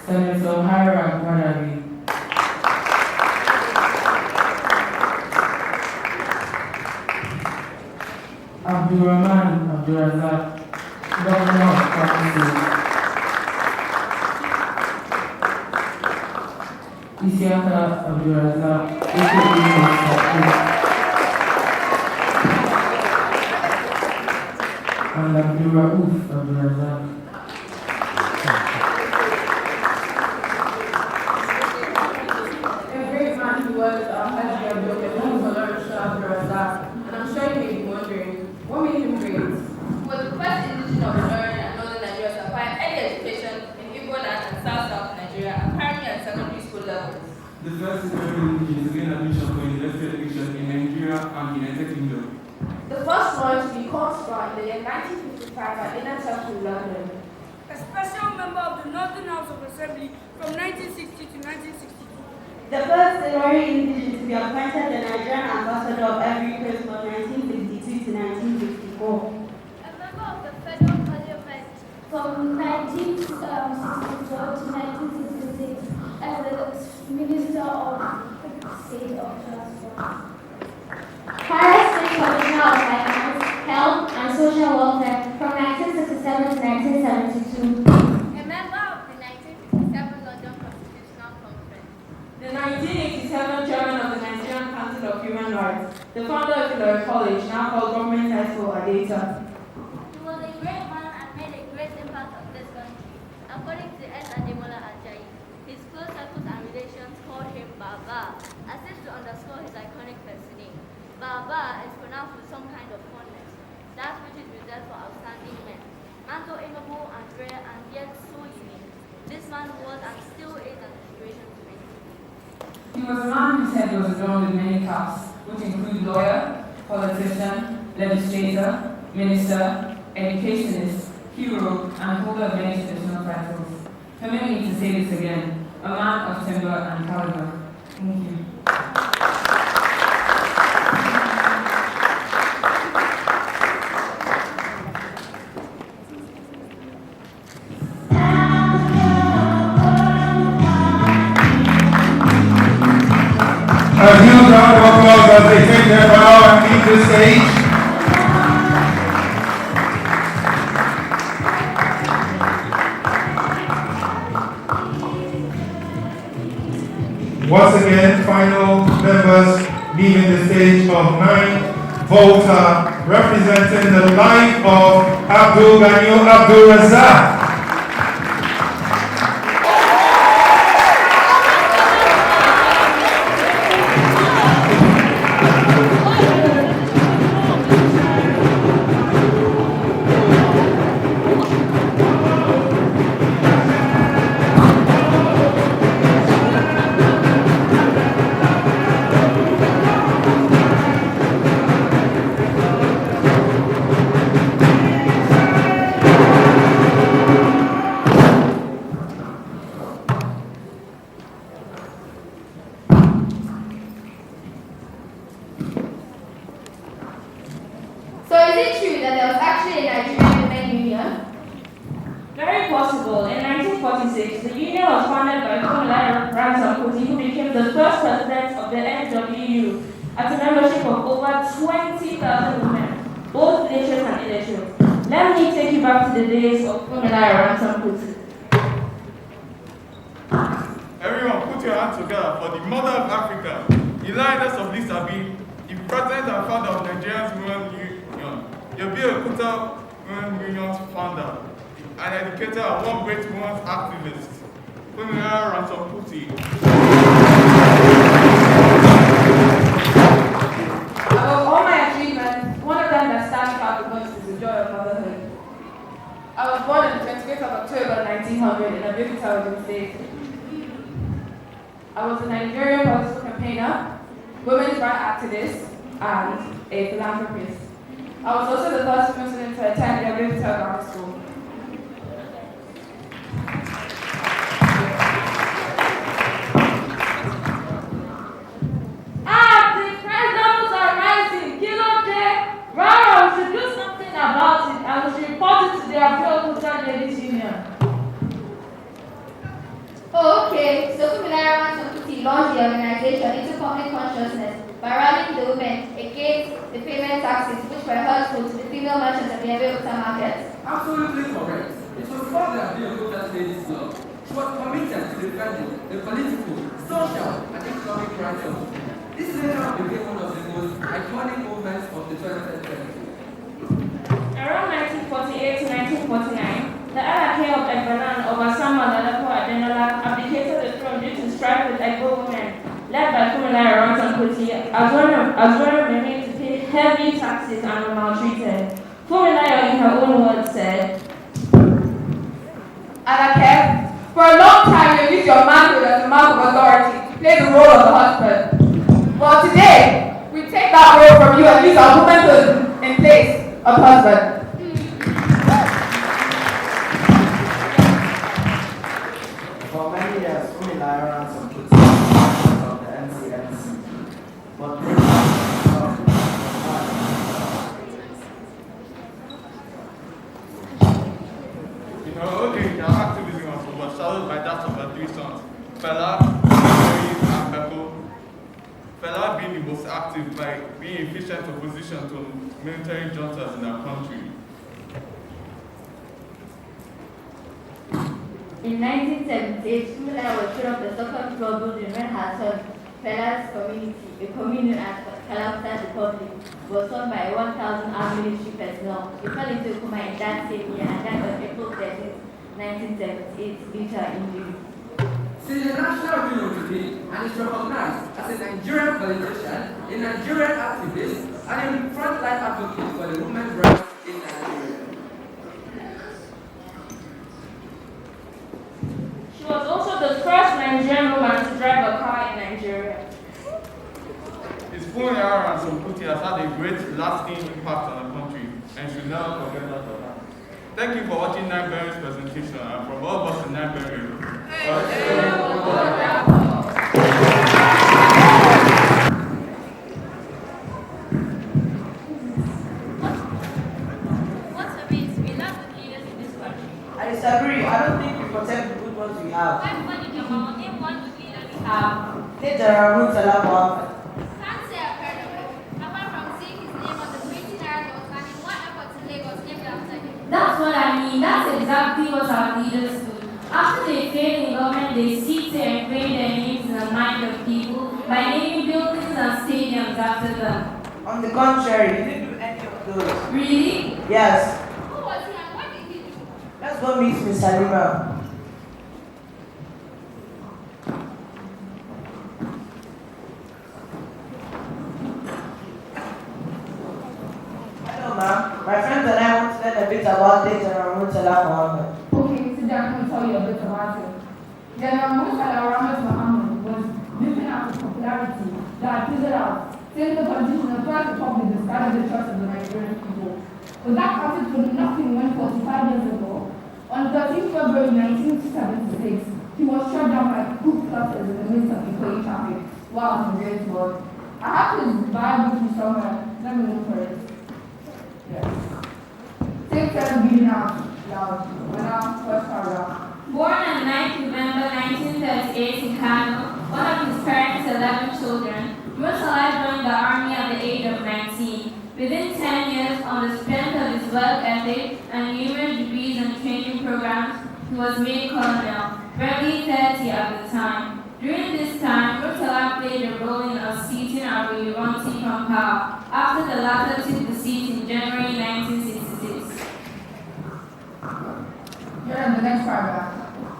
Senator Hira Gwadabi, Abdurrahman Abdulrazak, Governor of Plateau, Isiaka Abdulrazak, and Abdurrauf Abdulrazak. A great man who was Haji Abdulrazak, and I'm sure you may be wondering, what made him great? He was the first indigenous of Northern and Northern Nigeria to acquire early education in Igbo land and South Nigeria at primary and secondary school levels. The first Nigerian indigenous to gain admission for university education in Nigeria and the United Kingdom. The first one to be called for in the year 1955 at Inner Temple, London. A special member of the Northern House of Assembly from 1960 to 1962. The first Ilori indigenous to be appointed the Nigerian ambassador of Ivory Coast from 1952 to 1954. A member of the Federal Parliament from 1964 to 1966 as the Minister of State of Transport. Paris State Commissioner of Finance, Health and Social Welfare from 1967 to 1972. A member of the 1957 London Constitutional Conference. The 1987 chairman of the Nigerian Council of Human Rights, the founder of Ilori College, now called Government High School, Adeta. He was a great man and made a great impact on this country. According to S. Ademola Ajayi, his close circles and relations called him Baba, as if to underscore his iconic first name. Baba is pronounced with some kind of fondness, that which is reserved for outstanding men. Man so amiable and rare and yet so unique. This man was and still is an inspiration to many. He was a man whose head was adorned with many caps, which include lawyer, politician, legislator, minister, educationist, hero, and holder of many traditional titles. Permit me to say this again, a man of timber and caliber. Thank you. A huge round of applause as they take their bow and leave the stage. Once again, final members leaving the stage of 9 Volta, representing the life of Abdul Ghani Abdulrazak. So is it true that there was actually a Nigerian Women Union? Very possible. In 1946, the union was founded by Funmilayo Ransome-Kuti, who became the first president of the NWU at a membership of over 20,000 women, both literate and illiterate. Let me take you back to the days of Funmilayo Ransome-Kuti. Everyone put your hands together for the mother of Africa, the lioness of Lisabi, the president and founder of Nigeria's Women Union, Yobi Okuta Women Union's founder, an educator and one great women's activist, Funmilayo Ransome-Kuti. was born on the 25th of October 1900 in Abeokuta, Ogun State. I was a Nigerian political campaigner, women's rights activist, and a philanthropist. I was also the first Muslim to attend the Abeokuta Grammar School. The price levels are rising. Kilo J. Rara, we should do something about it and we should report it to the Abeokuta Ladies Union. Oh, okay. So Fumilara Wantokuti launched the organization into public consciousness by rallying the women against the payment taxes which were hurtful to the female merchants of the Abeokuta market. Absolutely correct. It was for the Abeokuta Ladies Club. She was committed to defending the political, social, and economic rights of women. This later became one of the most iconic movements of the 20th century. Around 1948 to 1949, the Alake of Egbalan Obasama Ladapo Adenola abdicated the throne due to strife with Igbo women, led by Fumilara Wantokuti, as well remained to pay heavy taxes and were maltreated. Fumilara, in her own words, said, Alake, for a long time you used your manhood as a mark of authority to play the role of the husband. But today, we take that role from you and use our womanhood in place of husband. For many years, Fumilara Wantokuti was of the NCNC, but In her old age, her activism was overshadowed by that of her three sons, Fela, Mary, and Beko. Fela being the most active by being efficient opposition to military juntas in our country. In 1978, Fumilara was chair of the second floor building when her son, Fela's community, a communion at Calabasas Republic, was owned by 1,000 armed military personnel. He fell into a coma in that same year and died on April 13, 1978, due to her injury. She is a national hero today and is recognized as a Nigerian politician, a Nigerian activist, and a frontline advocate for the women's rights in Nigeria. she was also the first Nigerian woman to drive a car in Nigeria. His Fumilara Wantokuti has had a great lasting impact on the country and should never forget that of her. Thank you for watching Nigeria's presentation and from all of us in Nigeria. What's the base? We love the leaders in this country. I disagree. I don't think we protect the good ones we have. Name one good leader we have. Take General Murtala Muhammad. Can't say I've heard of him, apart from seeing his name on the printing articles and in one airport in Lagos named after him. That's what I mean. That's exactly what our leaders do. After they fail in government, they seek to engrave their names in the mind of people by naming buildings and stadiums after them. On the contrary, he didn't do any of those. Really? Yes. Who was he and what did he do? Let's go meet Miss Halima. Hello, ma'am. My friends and I want to learn a bit about the General Murtala Muhammad. Okay, sit down and tell you a bit about it. General Murtala Muhammad was driven out of popularity that had fizzled out, since the politician of the First Republic discarded the trust of the Nigerian people. But that counted for nothing when 45 years ago, on 13 February 1976, he was shot down by coup clusters in the midst of Ikoyi traffic while on the Great Wall. I have his biography somewhere. Let me look for it. Yes. Take care of being out loud. Now, first paragraph. Born on 9th November 1938 in Kano, one of his parents' 11 children, Murtala joined the army at the age of 19. Within 10 years, on the strength of his work ethic and numerous degrees and training programs, he was made colonel, barely 30 at the time. During this time, Murtala played a role in unseating Abiy-Ironsi from power, after the latter took the seat in January 1966. Here are the next paragraph.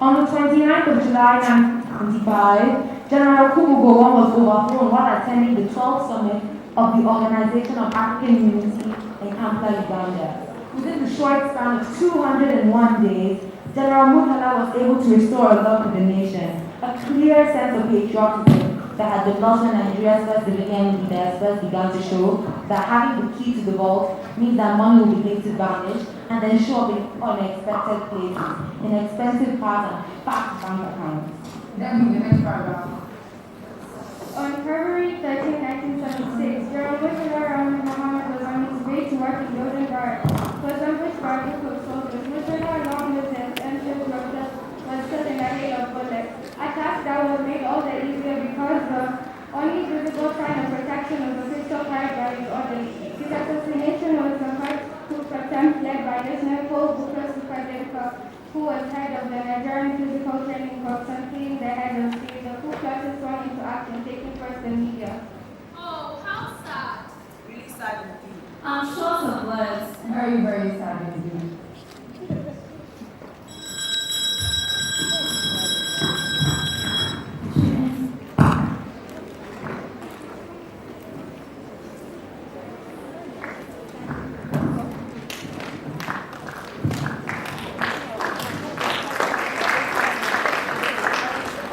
On the 29th of July 1925, General Kubu Gowon was overthrown while attending the 12th summit of the Organization of African Unity in Kampala, Uganda. within the short span of 201 days, General Murtala was able to restore a love for the nation, a clear sense of patriotism that had been lost when Nigeria's first civilian leaders first began to show that having the key to the vault means that money will be paid to vanish and then show up in unexpected places, in expensive cars and fat bank accounts. Then the next paragraph. On February 13, 1976, General Murtala Muhammad was on his way to work in Golden Guard. Was ambushed by a group of soldiers. Murtala, along with his engine process, was killed in a hail of bullets. A task that was made all the easier because the only visible sign of protection was a pistol carried by his orderly. His assassination was the first coup attempt led by Lieutenant Paul Booker Superdinka, who was head of the Nigerian Physical Training Corps, and cleaning the head of state. The coup classes swung into action, taking first the media. Oh, how sad. Really sad indeed. I'm short of words. Very, very sad indeed.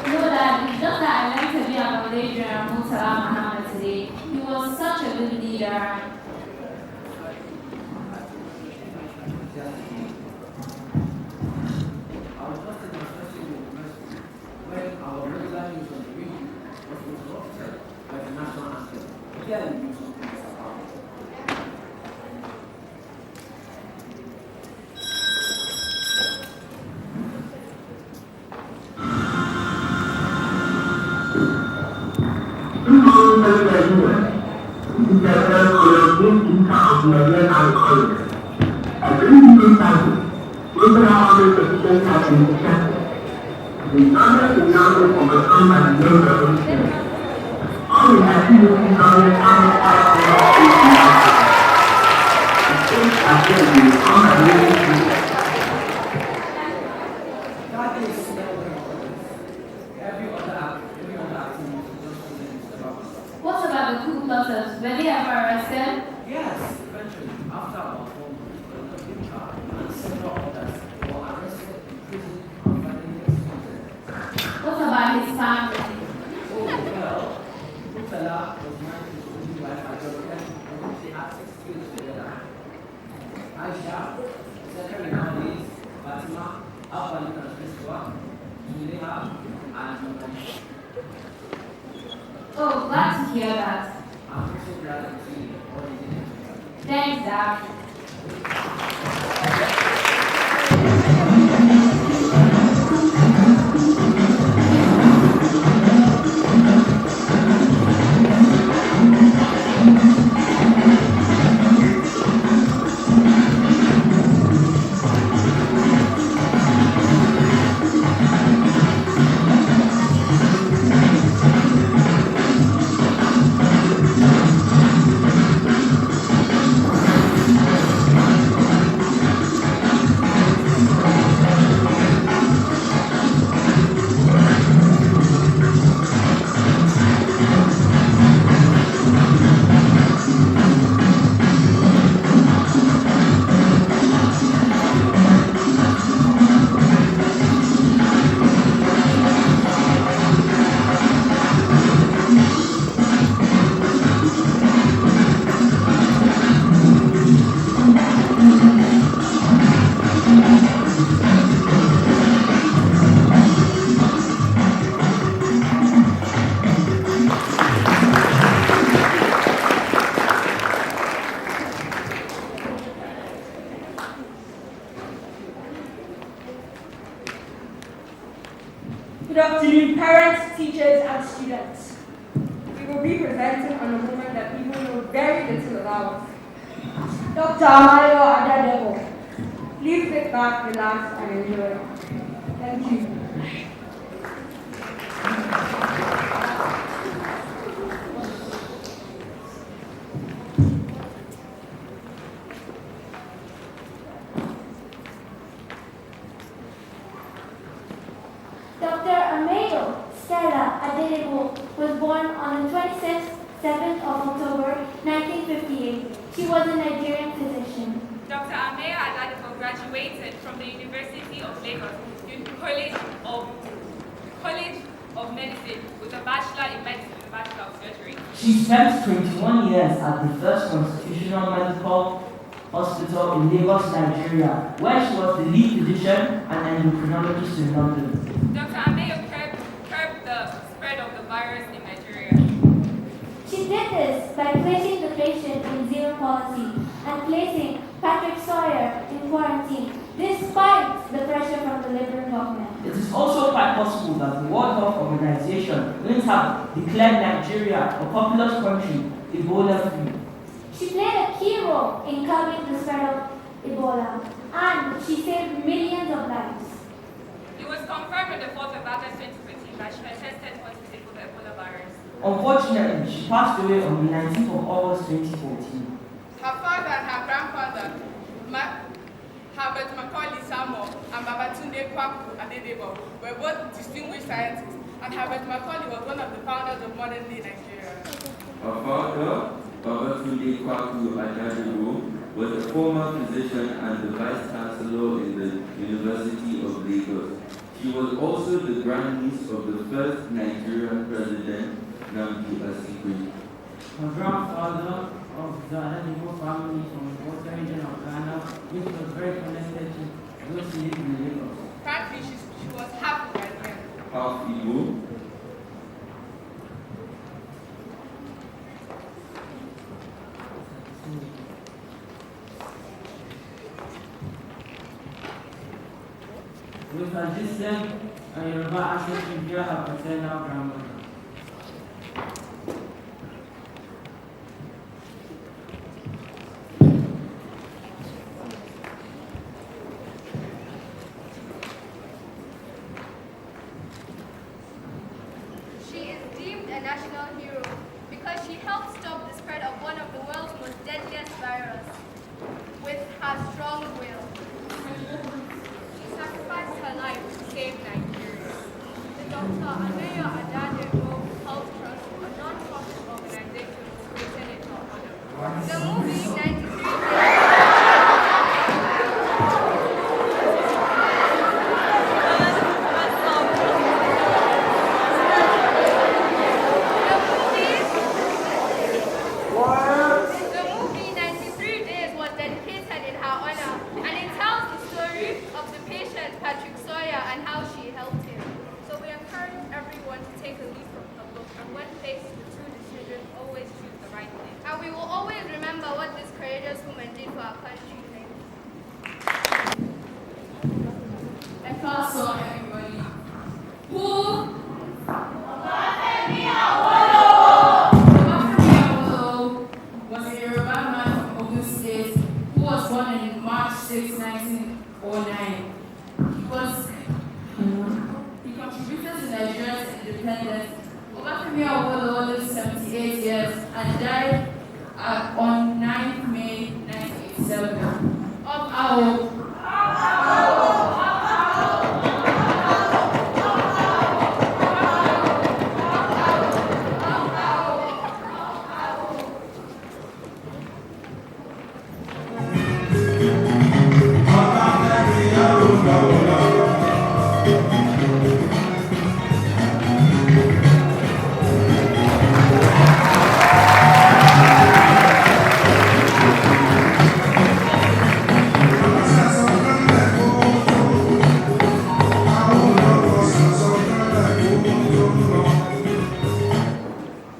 No, Dad, it's just that I learned to be accommodate General Murtala Muhammad today. He was such a good leader. What about the coup plotters? Were they ever arrested? Yes, eventually, after our home, and several others were arrested in prison and finally executed. What about his family? Oh, well, Murtala was married to his only wife, Ajoria, and they had 6 kids together. Aisha, secretary nowadays, Fatima, Abani Transmiswa, Zuleha, and Mumbai. Oh, glad to hear that. I'm also glad to see all the details. Thanks, Dad. Good afternoon, parents, teachers, and students. We will be presenting on a woman that people know very little about. Dr. Amayo Adadebo. Please sit back, relax, and enjoy. Thank you. Dr. Amayo Stella Adedebo was born on the 7th of October 1958. She was a Nigerian physician. Dr. Amea Lagos College of Medicine with a Bachelor in Medicine and a Bachelor of Surgery. She spent 21 years at the First Constitutional Medical Hospital in Lagos, Nigeria, where she was the lead physician and endocrinologist in London. Dr. Ameyo curbed the spread of the virus in Nigeria. She did this by placing the patient in zero policy and placing Patrick Sawyer in quarantine, despite the pressure from the Liberal government. It is also quite possible that the World Health Organization wouldn't have declared Nigeria a populous country Ebola-free. She played a key role in curbing the spread of Ebola, and she saved millions of lives. It was confirmed on the 4th of August 2014 that she had tested positive for the Ebola virus. Unfortunately, she passed away on the 19th of August 2014. Her father and her grandfather, Herbert Macaulay Samo and Babatunde Kwaku Adedebo, were both distinguished scientists, and Herbert Macaulay was one of the founders of modern-day Nigeria. Her father, Babatunde Kwaku Adedebo, was a former physician and the vice chancellor in the University of Lagos. She was also the grandniece of the first Nigerian president, Nnamdi Azikiwe. Her grandfather of the Adedebo family from the Water region of Ghana, which was very connected to those who lived in Lagos. Frankly, she was half Ghanaian. Half Igbo. With her distant and Yoruba ancestry via her paternal grandmother. She is deemed a national hero because she helped stop the spread of one of the world's most deadliest viruses with her strong will. She sacrificed her life to save Nigeria. The Dr. Ameyo Adadebo Health Trust, a non-profit organization, was created in her honor. The movie 93 Days. Patrick Sawyer and how she helped him. So we encourage everyone to take a leaf from her book, and when faced with true decisions, always choose the right thing. And we will always remember what this courageous woman did for our country. A person, everybody. Who? Obafemi Awolowo was a Yoruba man from Ogun State who was born in March 6, 1909. He contributed to Nigeria's independence. Obafemi Awolowo lived 78 years and died on 9th May 1987. Of our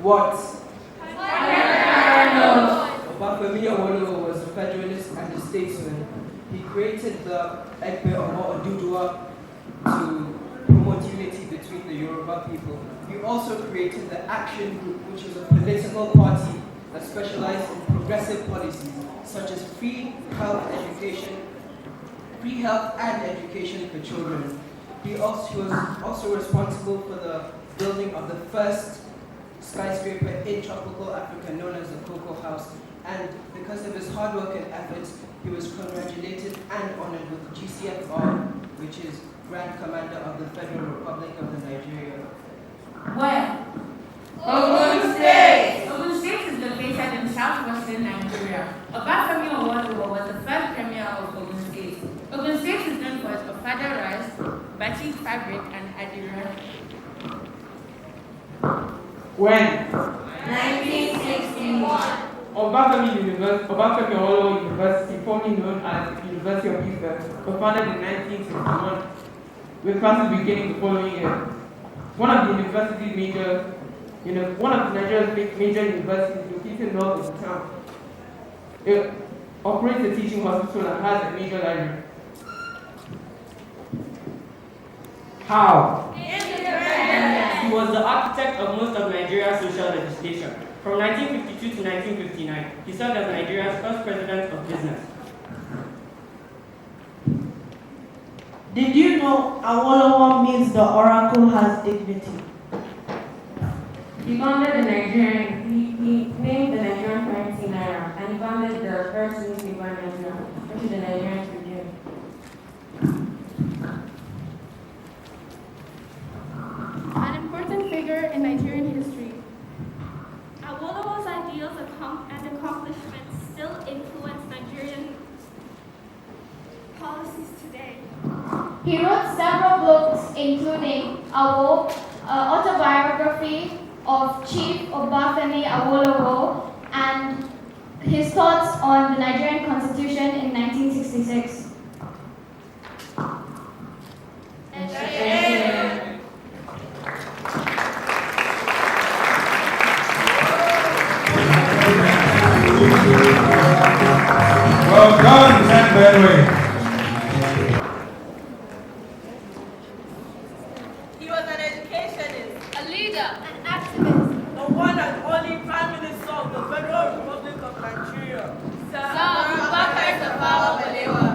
What? Obafemi Awolowo was a federalist and a statesman. He created the Egbe Omo Oduduwa to promote unity between the Yoruba people. He also created the Action Group, which is a political party that specialized in progressive policies such as free health and education for children. He was also responsible for the building of the first skyscraper in tropical Africa known as the Cocoa House, and because of his hard work and efforts, he was congratulated and honored with GCFR, which is Grand Commander of the Federal Republic of the Nigeria. Where? Ogun State! Ogun State is located in southwestern Nigeria. Obafemi Awolowo was the first premier of Ogun State. Ogun State is known for its ofada rice, When? 1961. Obafemi Awolowo University, formerly known as University of Ife, was founded in 1961, with classes beginning the following year. One of Nigeria's major universities located north of the town. It operates a teaching hospital and has a major library. How? He was the architect of most of Nigeria's social legislation. From 1952 to 1959, he served as Nigeria's first president of business. Did you know Awolowo means the oracle has dignity? He founded the Nigerian, he named the Nigerian currency Naira, and he founded the first newspaper in Nigeria, which is the Nigerian Tribune. An important figure in Nigerian history. Awolowo's ideals and accomplishments still influence Nigerian policies today. He wrote several books, including Awo, autobiography of Chief Obafemi Awolowo, and his thoughts on the Nigerian Constitution in 1966. Well done, Ted Benway. He was an educationist, A leader, an activist, the one and only Prime Minister of the Federal Republic of Nigeria, Sir Abubakar Tafawa Balewa.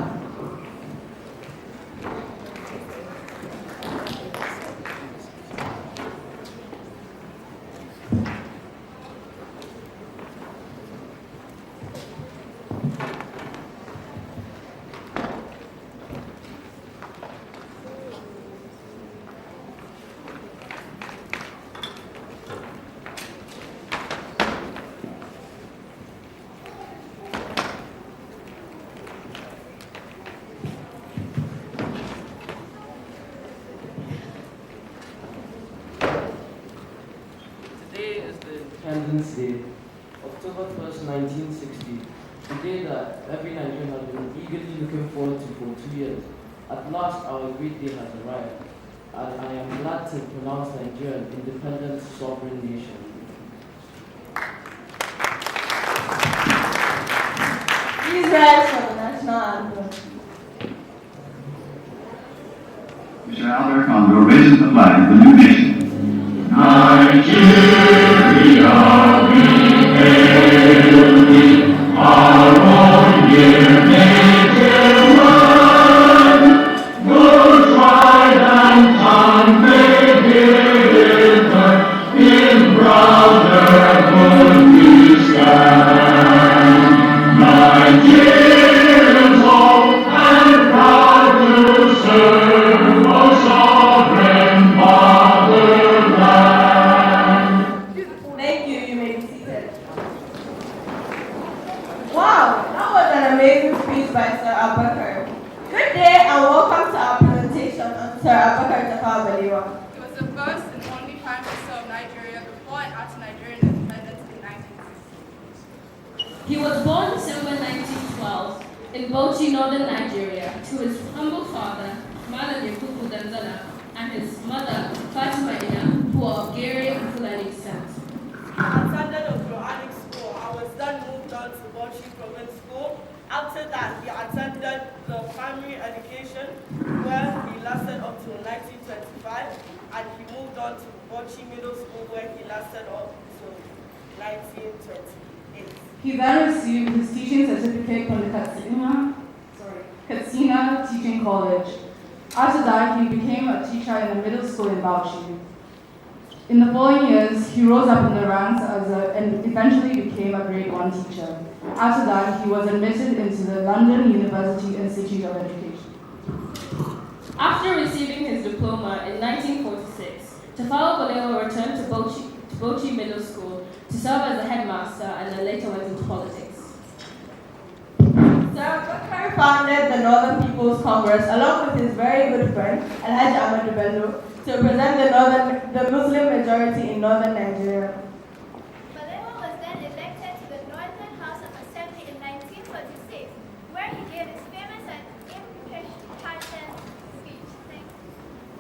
Today is the Independence Day, October 1st, 1960, the day that every Nigerian has been eagerly looking forward to for 2 years. At last, our great day has arrived, and I am glad to pronounce Nigeria an independent, sovereign nation. Please rise for the national anthem. Mr. Albert Condor raises the flag of the new nation. Nigeria, we hail thee, our own dear native land. Your tried and conquered hither, in brotherhood we stand. Nigerians all and proud to serve our sovereign fatherland. Thank you, you may be seated. Wow, that was an amazing speech by Sir Abubakar. Good day and welcome to our presentation on Sir Abubakar Tafawa Balewa. He was the first and only Prime Minister of Nigeria before and after Nigerian independence in 1960. He was born December 1912 in Bauchi, northern Nigeria, to his humble father, Malam Yakubu Danzala, and his mother, Fatima Ina, who are of Gere and Fulani descent. He attended a Quranic school and was then moved on to Bauchi Province School. After that, he attended the primary education where he lasted up to 1925, and he moved on to Bauchi Middle School where he lasted up to 1928. He then received his teaching certificate from the Katsina Teaching College. After that, he became a teacher in the middle school in Bauchi. In the following years, he rose up in the ranks and eventually became a grade 1 teacher. After that, he was admitted into the London University Institute of Education. After receiving his diploma in 1946, Tafawa Balewa returned to Bauchi Middle School to serve as a headmaster and then later went into politics. Sir Abubakar founded the Northern People's Congress along with his very good friend Alhaji Ahmadu Bello to represent the Muslim majority in northern Nigeria. Balewa was then elected to the Northern House of Assembly in 1946, where he gave his famous and impassioned speech.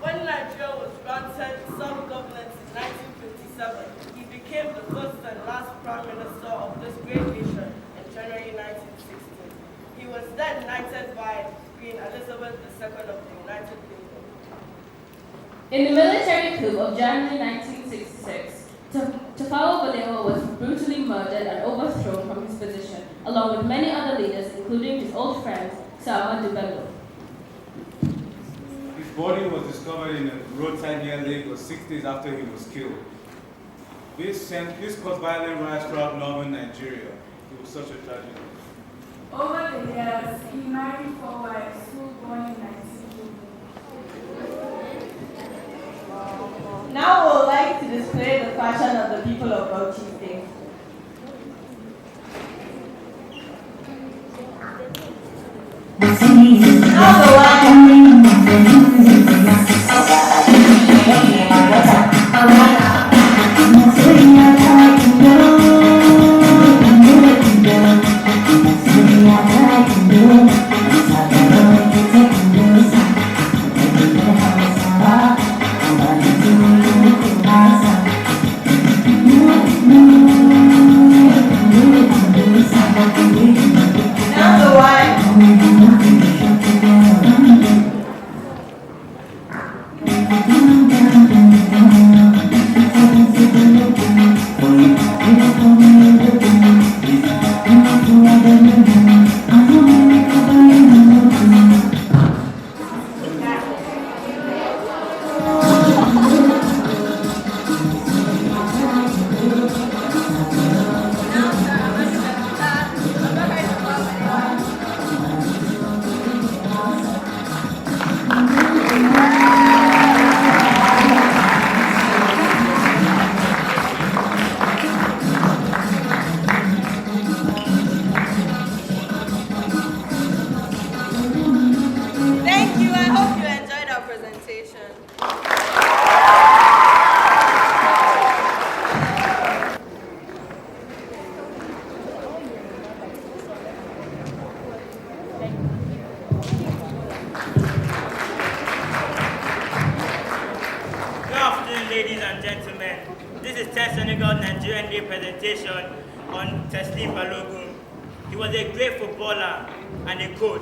When Nigeria was granted self-governance in 1957, he became the first and last Prime Minister of this great nation in January 1916. He was then knighted by Queen Elizabeth II of the United Kingdom. In the military coup of January 1966, Tafawa Balewa was brutally murdered and overthrown from his position, along with many other leaders, including his old friend, Sir Ahmadu Bello. His body was discovered in a roadside near Lagos 6 days after he was killed. This caused violent riots throughout northern Nigeria. It was such a tragedy. Over the years, he married 4 wives who were born in 1950. Now we would like to display the fashion of the people of Bauchi State. Now the Thank you. I hope you enjoyed our presentation. Good afternoon, ladies and gentlemen. This is Test Senegal Nigerian Day presentation on Teslim Balogun. He was a great footballer and a coach.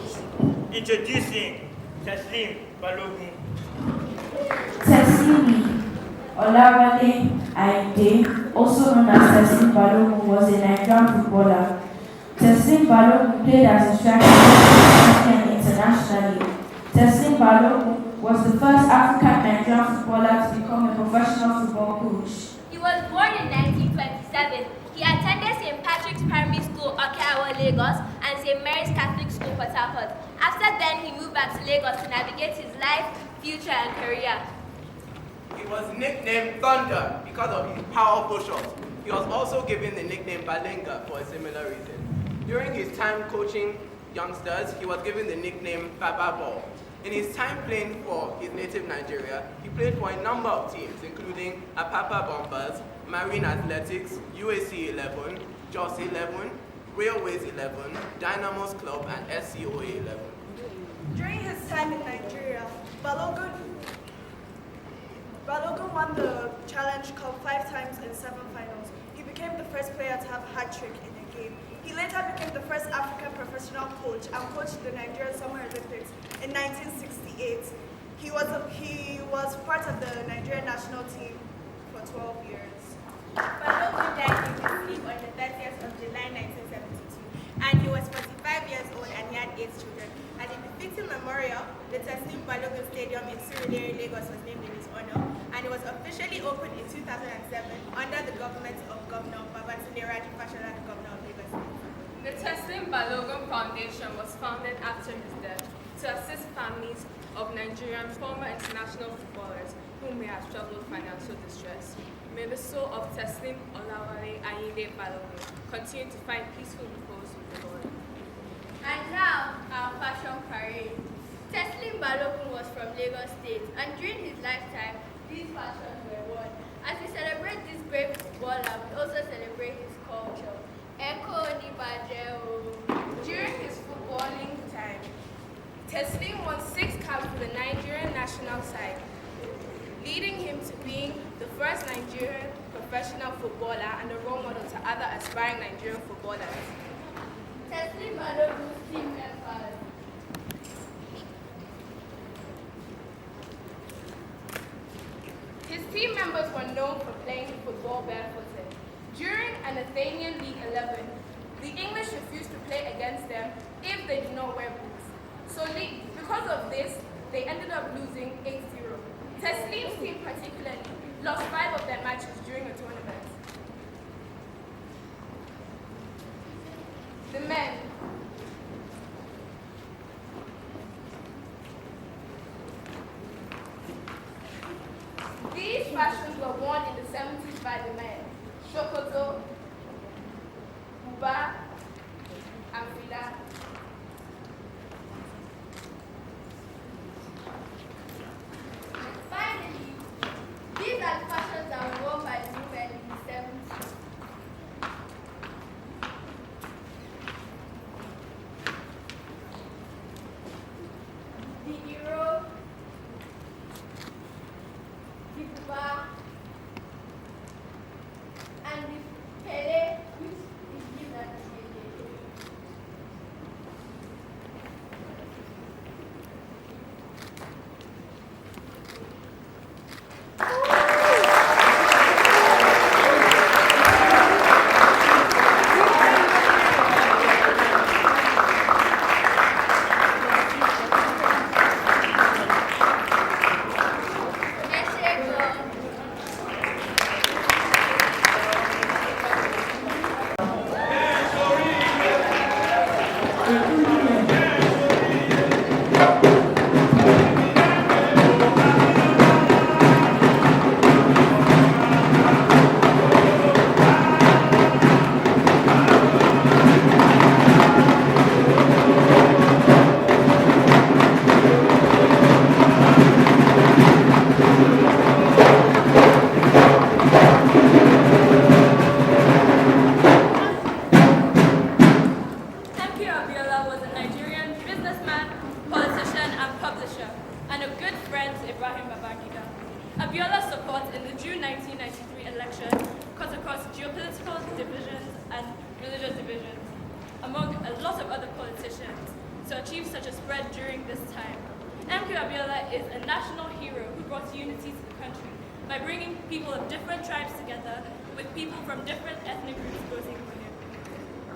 Introducing Teslim Balogun. Teslimi Olawale Ainde, also known as Teslim Balogun, was a Nigerian footballer. Teslim Balogun played as a striker and internationally. Teslim Balogun was the first African Nigerian footballer to become a professional football coach. He was born in 1927. He attended St. Patrick's Primary School, Okeawa, Lagos, and St. Mary's Catholic School, Port Harcourt. After then, he moved back to Lagos to navigate his life, future, and career. He was nicknamed Thunder because of his powerful shots. He was also given the nickname Balenga for a similar reason. During his time coaching youngsters, he was given the nickname Baba Ball. In his time playing for his native Nigeria, he played for a number of teams, including Apapa Bombers, Marine Athletics, UAC 11, Jos 11, Railways 11, Dynamos Club, and SCOA 11. During his time in Nigeria, Balogun won the Challenge Cup 5 times in 7 finals. He became the first player to have a hat trick in a game. He later became the first African professional coach and coached the Nigerian Summer Olympics in 1968. He was part of the Nigerian national team for 12 years. Balogun died in his sleep on the 30th of July 1972, and he was 45 years old and he had 8 children. As a befitting memorial, the Teslim Balogun Stadium in Surulere, Lagos was named in his honor, and it was officially opened in 2007 under the government of Governor Babatunde Raji Fashola, the governor of Lagos. The Teslim Balogun Foundation was founded after his death to assist families of Nigerian former international footballers who may have struggled financial distress. May the soul of Teslim Olawale Ayinde Balogun continue to find peaceful repose with the Lord. And now, our fashion parade. Teslim Balogun was from Lagos State, and during his lifetime, these fashions were worn. As we celebrate this great footballer, we also celebrate his culture. Eko Nibajeo. During his footballing time, Teslim won 6 caps for the Nigerian national side, leading him to being the first Nigerian professional footballer and a role model to other aspiring Nigerian footballers. Teslim Balogun's team members. His team members were known for playing football barefooted. During an Athenian League 11, the English refused to play against them if they did not wear boots. So because of this, they ended up losing 8-0. Teslim's team particularly lost 5 of their matches during a tournament. The men. These fashions were worn in the 70s by the men. Shokoto, Buba, and Fila. Finally, these are the fashions that were worn by the women in the 70s. The Euro, the Buba, and the Pele, which is given at the Abiola's support in the June 1993 election cut across geopolitical divisions and religious divisions among a lot of other politicians to achieve such a spread during this time. MK Abiola is a national hero who brought unity to the country by bringing people of different tribes together with people from different ethnic groups voting for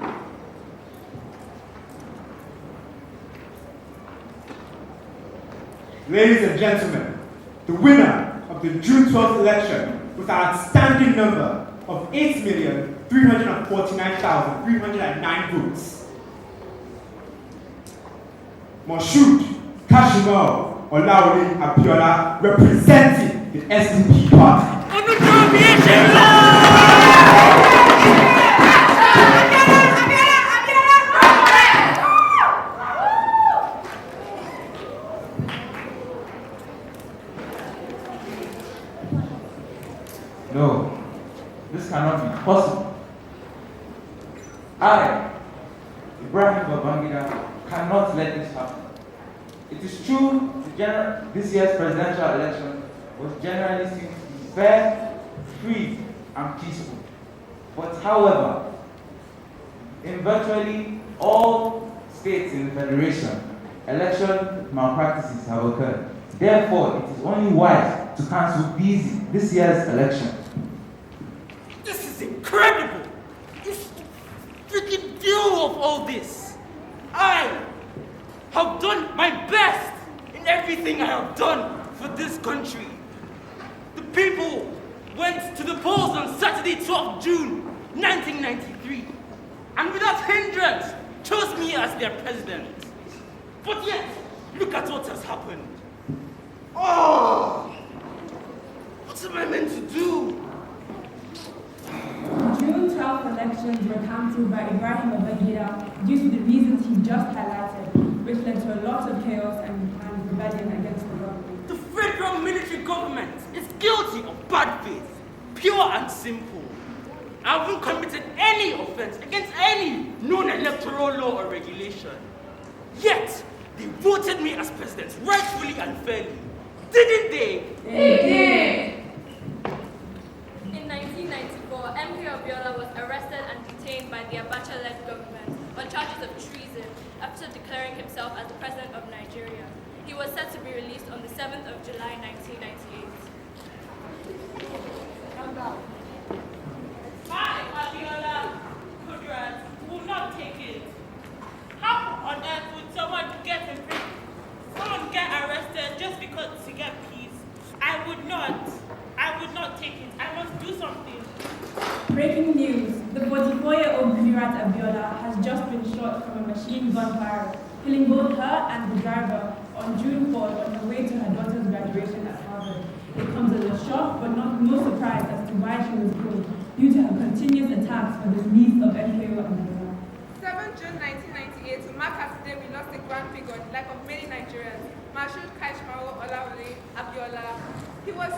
him. Ladies and gentlemen, the winner of the June 12th election with an outstanding number of 8,349,309 votes, Moshood Kashimo Olaore Abiola, representing the SDP party. No, this cannot be possible. I, Ibrahim Babangida, cannot let this happen. It is true this year's presidential election was generally seen to be fair, free, and peaceful. But however, in virtually all states in the Federation, election malpractices have occurred. Therefore, it is only wise to cancel this year's election. This is incredible! It's the freaking deal of all this. I have done my best in everything I have done for this country. The people went to the polls on Saturday, 12th June, 1993, and without hindrance chose me as their president. But yet, look at what has happened. Oh! What am I meant to do? June 12th elections were cancelled by Ibrahim Babangida due to the reasons he just highlighted, which led to a lot of chaos and rebellion against the government. The federal military government is guilty of bad faith, pure and simple. I haven't committed any offense against any known electoral law or regulation. Yet, they voted me as president rightfully and fairly. Didn't they? They did. In 1994, MP Abiola was arrested and detained by the Abacha-led government on charges of treason after declaring himself as the president of Nigeria. He was set to be released on the 7th of July, 1998. I, Abiola Kudrat, will not take it. How on earth would someone get arrested just because to get peace? I would not take it. I must do something. Breaking news. The 44-year-old Kudirat Abiola has just been shot from a machine gun fire, killing both her and the driver on June 4th on her way to her daughter's graduation at Harvard. It comes as a shock, but no surprise as to why she was killed, due to her continuous attacks on the niece of MKO Abiola. 7 June 1998, to mark as today, we lost a grand figure in the life of many Nigerians, Mashood Kaishmaro Olawale Abiola. He was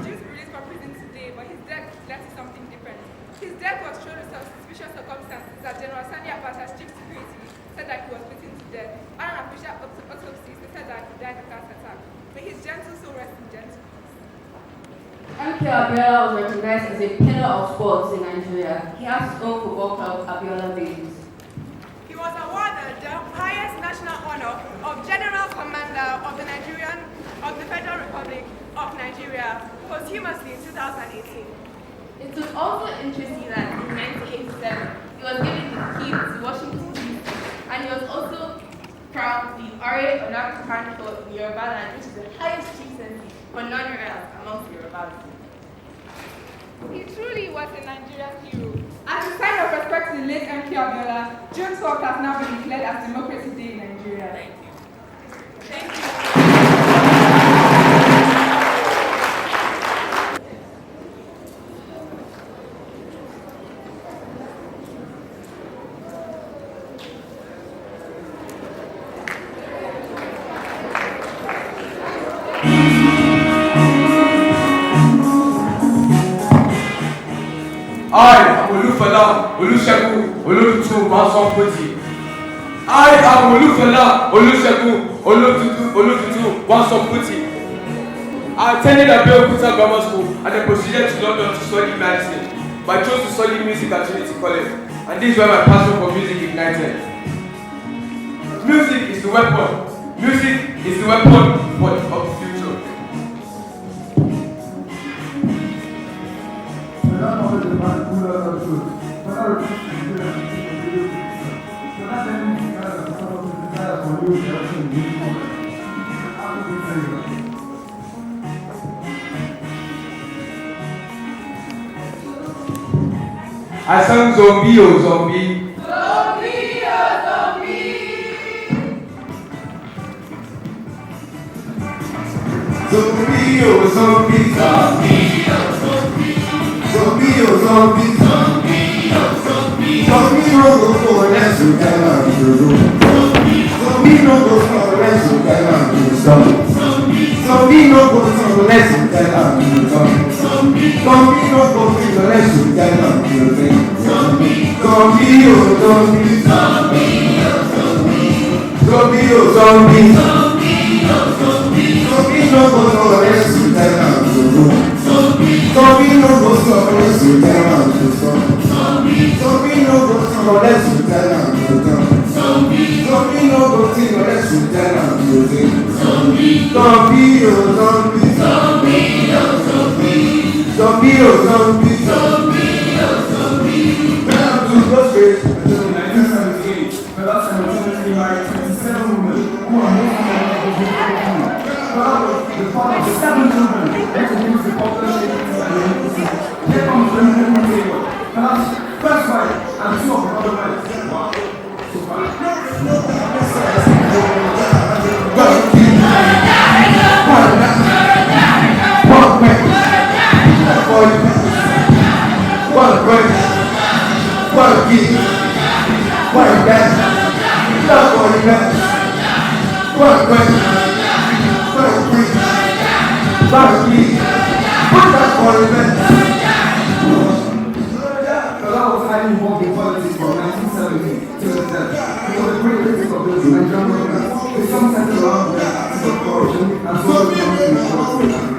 due to be released from prison today, but his death led to something different. His death was shown in suspicious circumstances as General Sani Abacha's chief security said that he was beaten to death. On an official autopsy, they said that he died of gas attack. May his gentle soul rest in gentle peace. MK Abiola was recognized as a pillar of sports in Nigeria. He has his own football club, Abiola Babies. He was awarded the highest national honor of General Commander of the Federal Republic of Nigeria posthumously in 2018. It was also interesting that in 1987, he was given the key to Washington, D.C., and he was also crowned the Ore Onakanto in Yoruba land, which is the highest chieftaincy for non-Yorubas amongst Yorubas. He truly was a Nigerian hero. As a sign of respect to the late MK Abiola, June 12th has now been declared as Democracy Day in Nigeria. Thank you. I am Olufala Olusegun Olotutu Wansonpoti. I am Olufala Olusegun Olotutu Wansonpoti. I attended Abeokuta Grammar School and then proceeded to London to study medicine. But I chose to study music at Trinity College, and this is where my passion for music ignited. Music is the weapon. Music is the weapon of the future. I sang Zombie, oh Zombie. Zombie, oh Zombie. Zombie, oh zombie. Zombie, oh zombie. Zombie, oh zombie. Zombie, oh zombie. Zombie no go for let's go down to the room. Zombie no go for let's go down to the sun. Zombie no go for let's go down to the sun. Zombie no go for let's go down to the thing. Zombie, oh zombie. Zombie, oh zombie. Zombie, oh zombie. Zombie, oh zombie. Zombie no go for let's go down to the room. Zombie no go for let's go down to the sun. Zombie no go for let's go down to the sun. Zombie no go for let's go down to the thing. Zombie, oh zombie. Zombie, oh zombie. Zombie, oh zombie. Zombie, oh zombie. When I'm to go straight until 1978, my last time I was married 27 women who are most of them the father of 7 children that introduced the population and here comes the woman table. Perhaps first wife and 2 of the other wives. Wow. So far. was highly involved in politics from 1970 to the death. He was a great critic of the Nigerian government. His song centered around the axis of corruption and social economic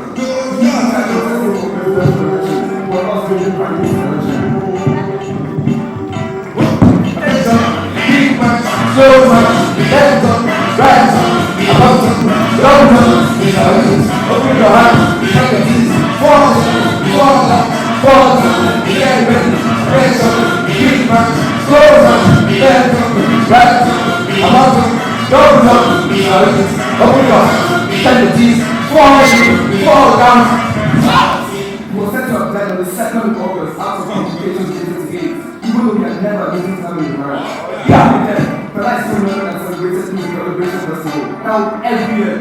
He was set to have died on the 2nd of August out of complications related to AIDS, even though he had never visited family in marriage. He had been there, but I still remember and celebrated through the Celebration Festival, held every year.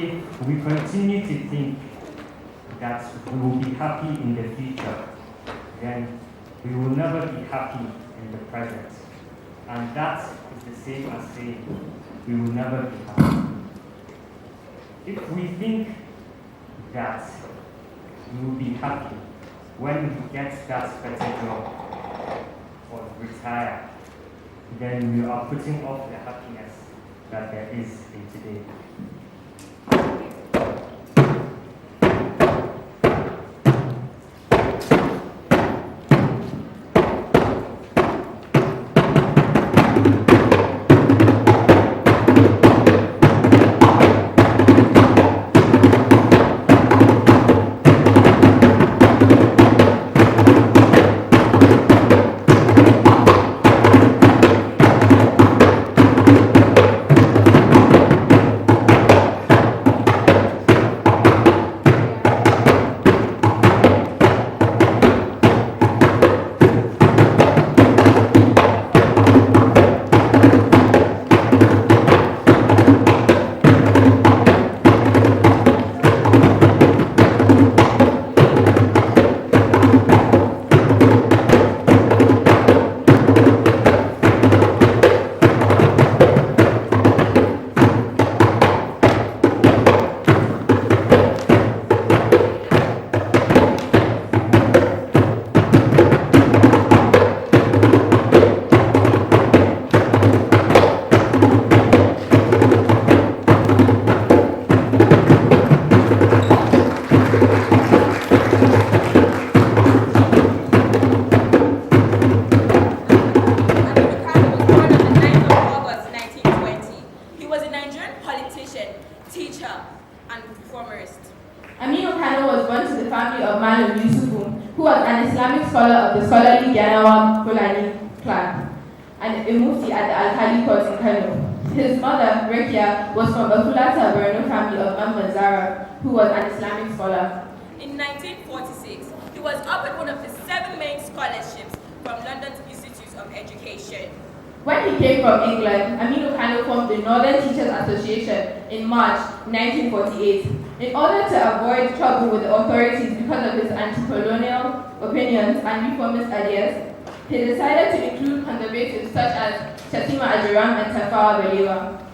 If we continue to think that we will be happy in the future, then we will never be happy in the present. And that is the same as saying we will never be happy. If we think that we will be happy when we get that better job or retire, then we are putting off the happiness that there is in today. Was from a Fulata Borno family of Manzara, who was an Islamic scholar. In 1946, he was offered one of the 7 main scholarships from London's Institute of Education. When he came from England, Aminu Kano formed the Northern Teachers Association in March 1948. In order to avoid trouble with the authorities because of his anti-colonial opinions and reformist ideas, he decided to include conservatives such as Shatima Ajiram and Tafawa Balewa.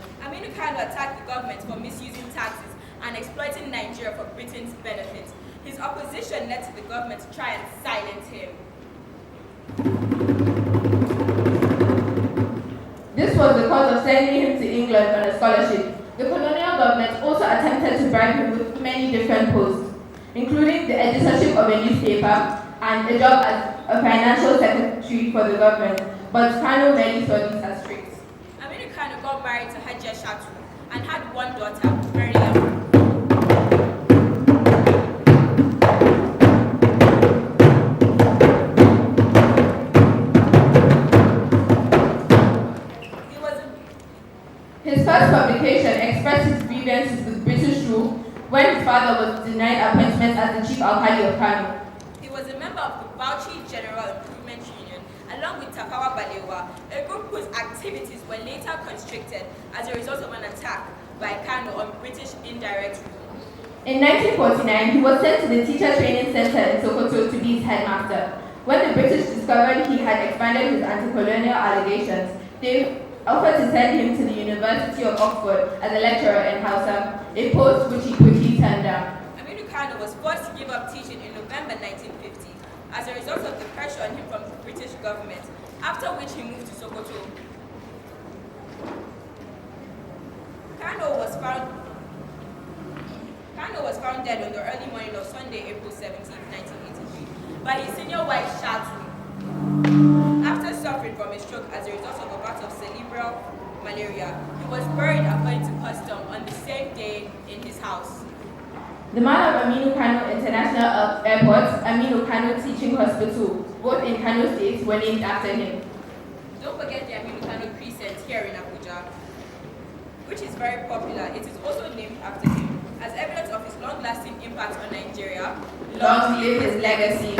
Kano attacked the government for misusing taxes and exploiting Nigeria for Britain's benefit. His opposition led to the government to try and silence him. This was the cause of sending him to England on a scholarship. The colonial government also attempted to bribe him with many different posts, including the editorship of a newspaper and a job as a financial secretary for the government, but Kano merely saw these as married to Hajia Shatu and had one daughter, very young. His first publication expressed his grievances with British rule when his father was denied appointment as the chief alkali of Kano. He was a member of the Bauchi General Improvement Union, along with Tafawa Balewa, a group whose activities were later constricted as a result of an attack by Kano on British indirect rule. In 1949, he was sent to the Teacher Training Center in Sokoto to be his headmaster. When the British discovered he had expanded his anti-colonial allegations, they offered to send him to the University of Oxford as a lecturer in Hausa, a post which he quickly turned down. Aminu Kano was forced to give up teaching in November 1950 as a result of the pressure on him from the British government, after which he moved to Sokoto. Kano was found dead on the early morning of Sunday, April 17, 1983, by his senior wife, Shatu, after suffering from a stroke as a result of a bout of cerebral malaria. He was buried according to custom on the same day in his house. The man of Aminu Kano International Airport, Aminu Kano Teaching Hospital, both in Kano State, were named after him. Don't forget the Aminu Kano Crescent here in Abuja, which is very popular. It is also named after him. As evidence of his long-lasting impact on Nigeria, long live his legacy.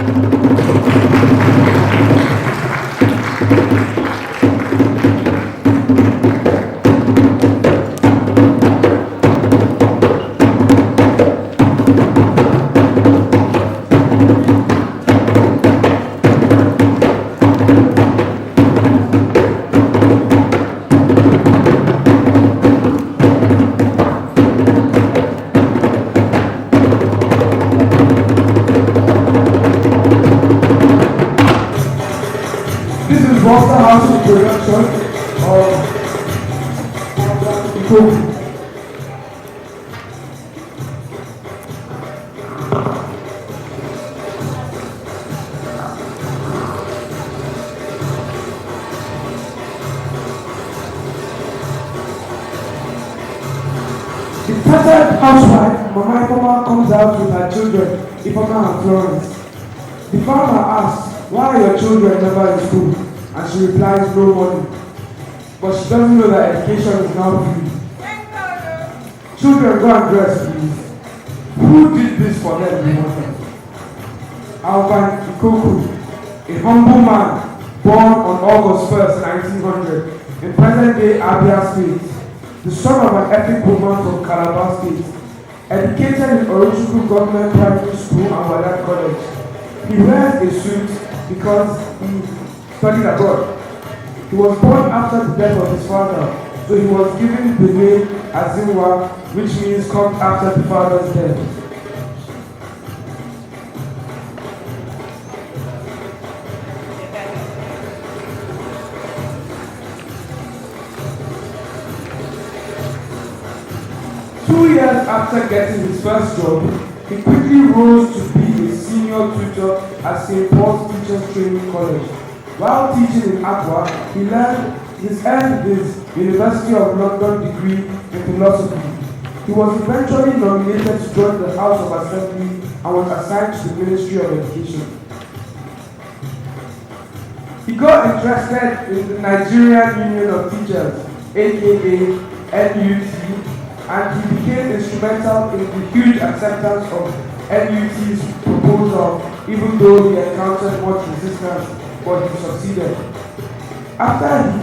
Foster House production of Ikoku. The tattered housewife, Mama Ifoma, comes out with her children, Ifoma and Florence. The farmer asks, "Why are your children never in school?" And she replies, "No money." But she doesn't know that education is now free. Children, go and dress, please. Who did this for them? Alvan Ikoku, a humble man born on August 1st, 1900, in present-day Abia State, the son of an ethnic woman from Calabar State, educated in Orochukwu Government Primary School and Wadat College. He wears a suit because he studied abroad. He was born after the death of his father, so he was given the name Azinwa, which means comes after the father's death. Two years after getting his first job, he quickly rose to be a senior tutor at St. Paul's Teachers Training College. While teaching in Accra, he earned his University of London degree in philosophy. He was eventually nominated to join the House of Assembly and was assigned to the Ministry of Education. He got interested in the Nigerian Union of Teachers, aka NUT, and he became instrumental in the huge acceptance of NUT's proposal, even though he encountered much resistance, but he succeeded. After that, he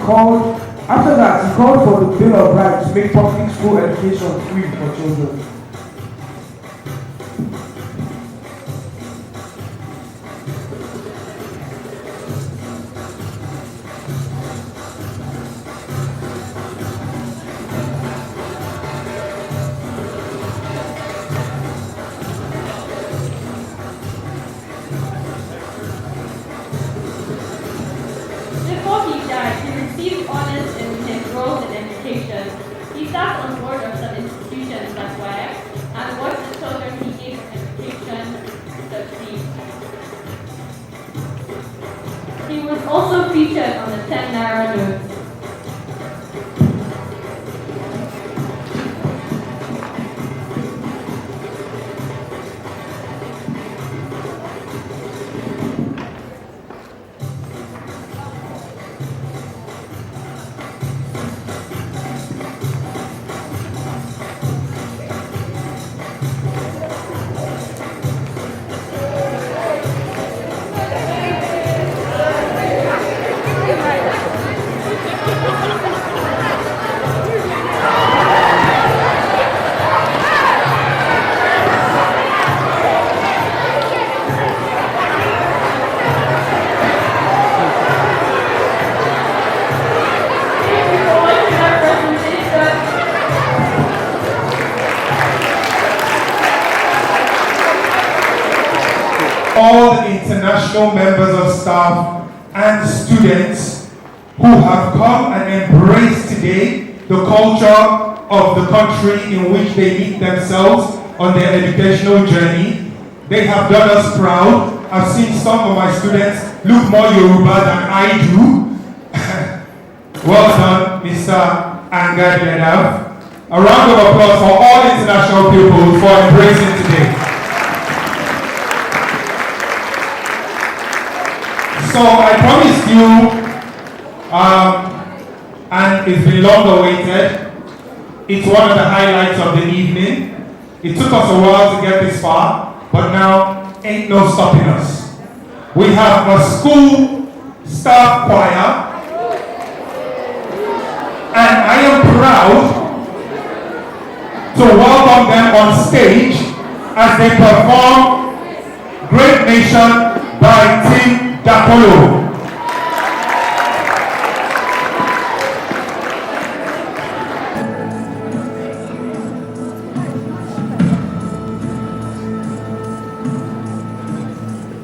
called for the Bill of Rights to make public school education free for children. 10 naira notes. all the international members of staff and students who have come and embraced today the culture of the country in which they meet themselves on their educational journey. They have done us proud. I've seen some of my students look more Yoruba than I do. Well done, Mr. Anga Yedav. A round of applause for all international people for embracing today. So I promised you, and it's been long awaited, it's one of the highlights of the evening. It took us a while to get this far, but now ain't no stopping us. We have a school staff choir, and I am proud to welcome them on stage as they perform Great Nation by Tim Dakolo.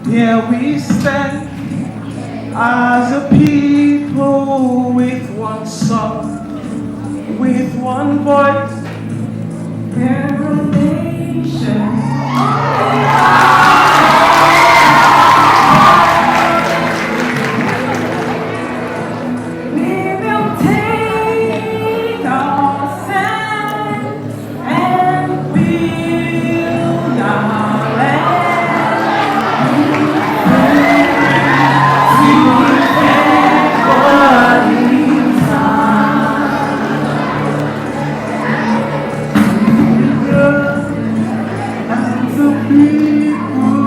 Here we stand as a people with one song, with one voice. We're a nation. We will take our stand and build our land. People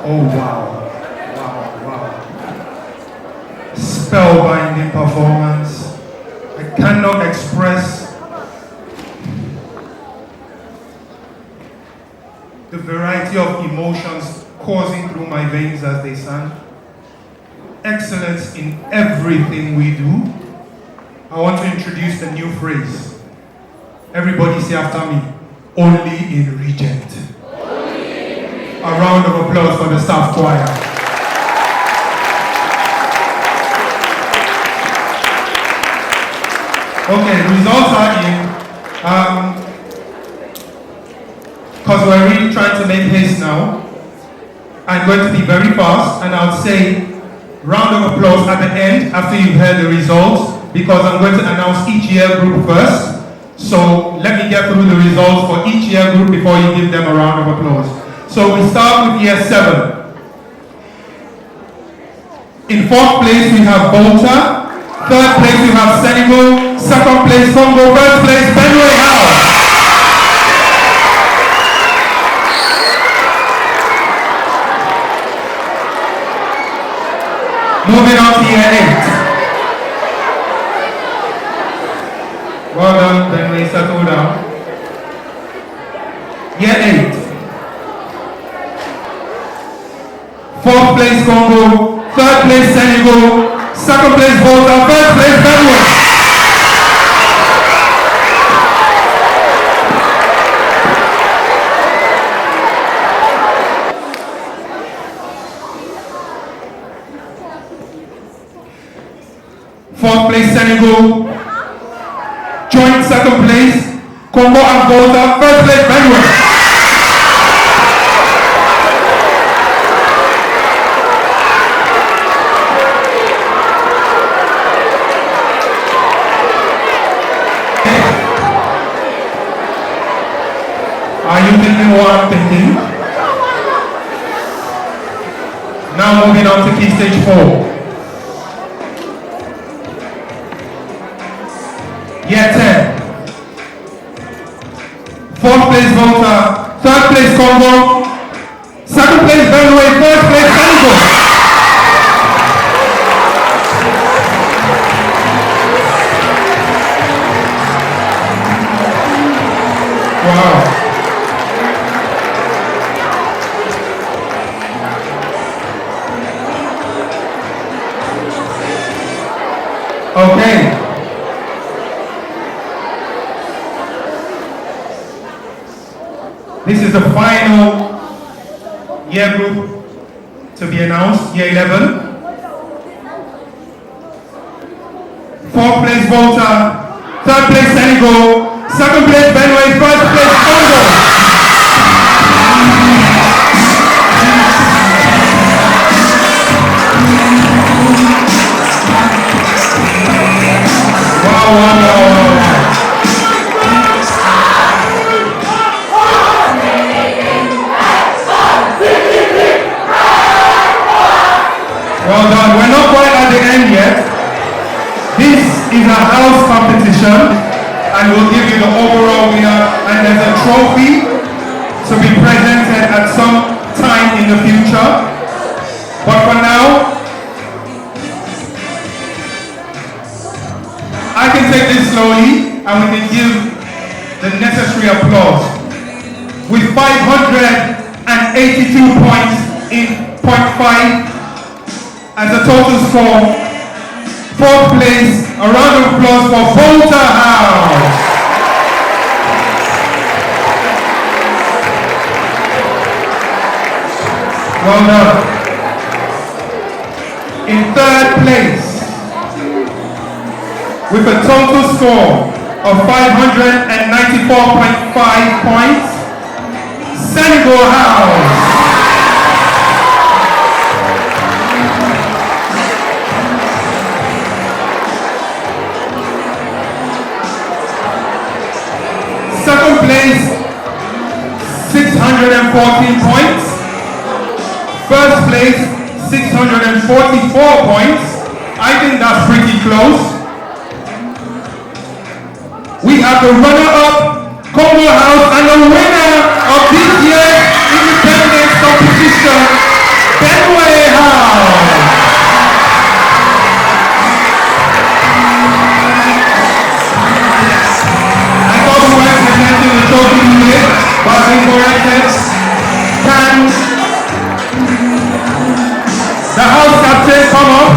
Oh wow. Spellbinding performance. I cannot express the variety of emotions coursing through my veins as they sang. Excellence in everything we do. I want to introduce the new phrase. Everybody say after me, only in Regent. A round of applause for the staff choir. Okay, the results are in. Because we're really trying to make haste now. I'm going to be very fast, and I'll say round of applause at the end after you've heard the results, because I'm going to announce each year group first. So let me get through the results for each year group before you give them a round of applause. So we start with year 7. In 4th place we have Volta. 3rd place we have Senegal. 2nd place Congo. 1st place Benue House. Moving on to year 8. Well done, Benue, settle down. Year 8. 4th place Congo, 3rd place Senegal, 2nd place Volta, 1st place Benue. Fourth place Senegal, joint 2nd place Congo and Volta, 1st place Benue. Are you thinking what I'm thinking? Now moving on to key stage 4. Year 10. 4th place Volta, 3rd place Congo, 2nd place Benue, 1st place Senegal. Wow. Okay. This is the final year group to be announced, year 11. 4th place Volta, 3rd place Senegal, 2nd place Benue, 1st place Congo. Well done. We're not quite at the end yet. This is a house competition, and we'll give you the overall winner, and there's a trophy to be presented at some time in the future. But for now, I can take this slowly, and we can give the necessary applause. With 582 points in point 5 as a total score, 4th place, a round of applause for Volta House. Well done. In 3rd place, with a total score of 594.5 points, Senegal House. Second place, 614 points. First place, 644 points. I think that's pretty close. We have the runner-up, Congo House, and the winner of this year's independence competition, Benway House. And otherwise presenting the trophy today, but incorrected, can the house captain come up?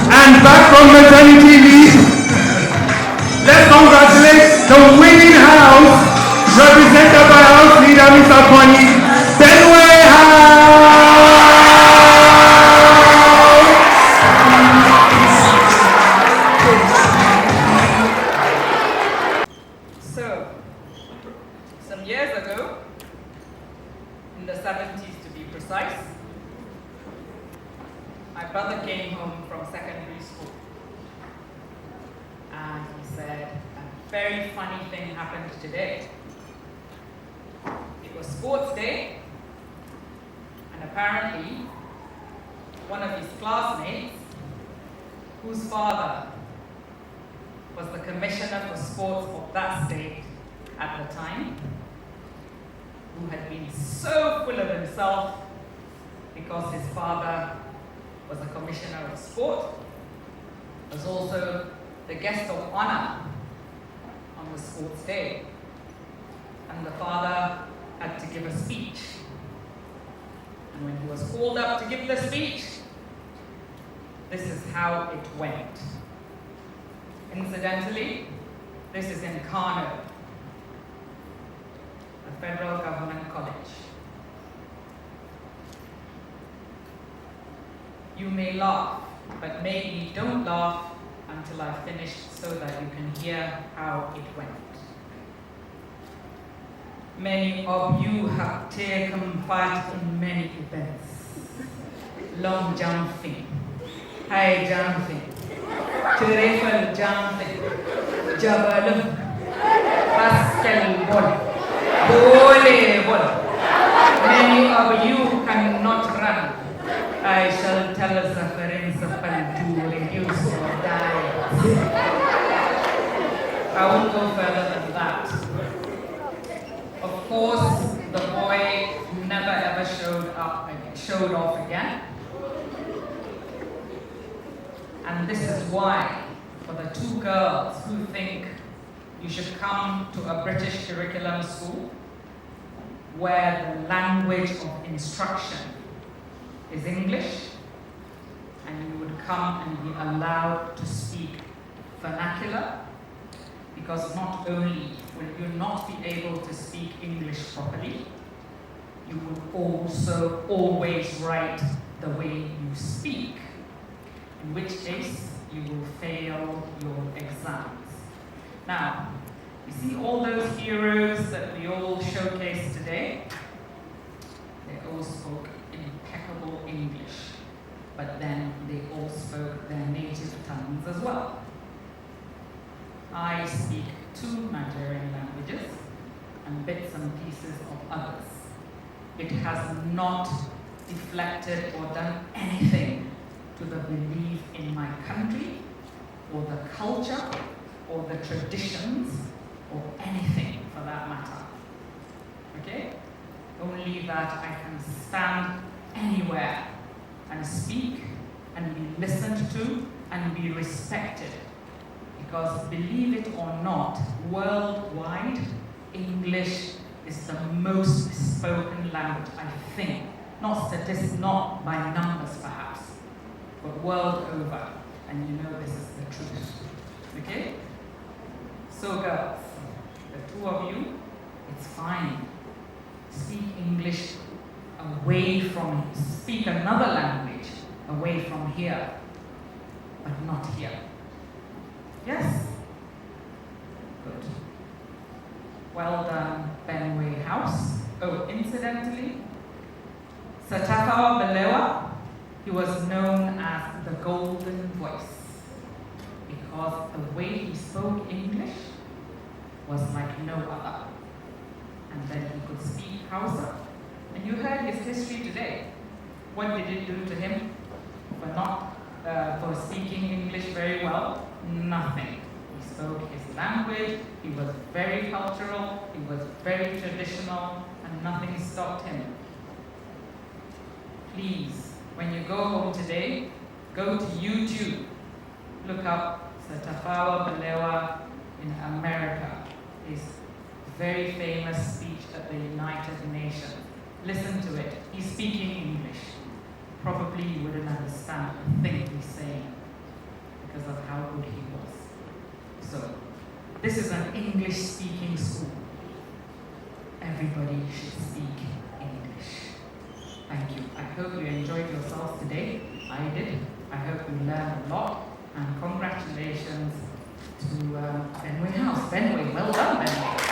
And back from maternity leave, let's congratulate the winning house, represented by House Leader Mr. Connie, Benway House! So, some years ago, in the 70s to be precise, my brother came home from secondary school and he said, a very funny thing happened today. It was sports day, and apparently one of his classmates, whose father was the commissioner for sports of that state at the time, who had been so full of himself because his father was a commissioner of sport, was also the guest of honor on the sports day. And the father had to give a speech. And when he was called up to give the speech, this is how it went. Incidentally, this is in Kano, the federal government college. You may laugh, but maybe don't laugh until I finish so that you can hear how it went. Many of you have taken part in many events. Long jumping, high jumping, triple jumping, javelin, basketball, volleyball. Many of you cannot run. I shall tell the principal to reduce your diet. I won't go further than that. Of course, the boy never ever showed off again. And this is why, for the two girls who think you should come to a British curriculum school where the language of instruction is English, and you would come and be allowed to speak vernacular, because not only will you not be able to speak English properly, you will also always write the way you speak, in which case you will fail your exams. Now, you see all those heroes that we all showcased today? They all spoke impeccable English, but then they all spoke their native tongues as well. I speak 2 Nigerian languages and bits and pieces of others. It has not deflected or done anything to the belief in my country, or the culture, or the traditions, or anything for that matter. Okay? Only that I can stand anywhere and speak and be listened to and be respected. Because believe it or not, worldwide, English is the most spoken language, I think. Not statistics, not by numbers perhaps, but world over. And you know this is the truth. Okay? So girls, the 2 of you, it's fine. Speak English away from, speak another language away from here, but not here. Yes? Good. Well done, Benway House. Oh, incidentally, Sir Tafawa Balewa, he was known as the Golden Voice, because the way he spoke English was like no other. And then he could speak Hausa. And you heard his history today. What did it do to him for speaking English very well? Nothing. He spoke his language, he was very cultural, he was very traditional, and nothing stopped him. Please, when you go home today, go to YouTube. Look up Sir Tafawa Balewa in America, his very famous speech at the United Nations. Listen to it. He's speaking English. Probably you wouldn't understand a thing he's saying because of how good he was. So, this is an English-speaking school. Everybody should speak English. Thank you. I hope you enjoyed yourselves today. I did. I hope you learned a lot. And congratulations to Benway House. Benway, well done, Benway.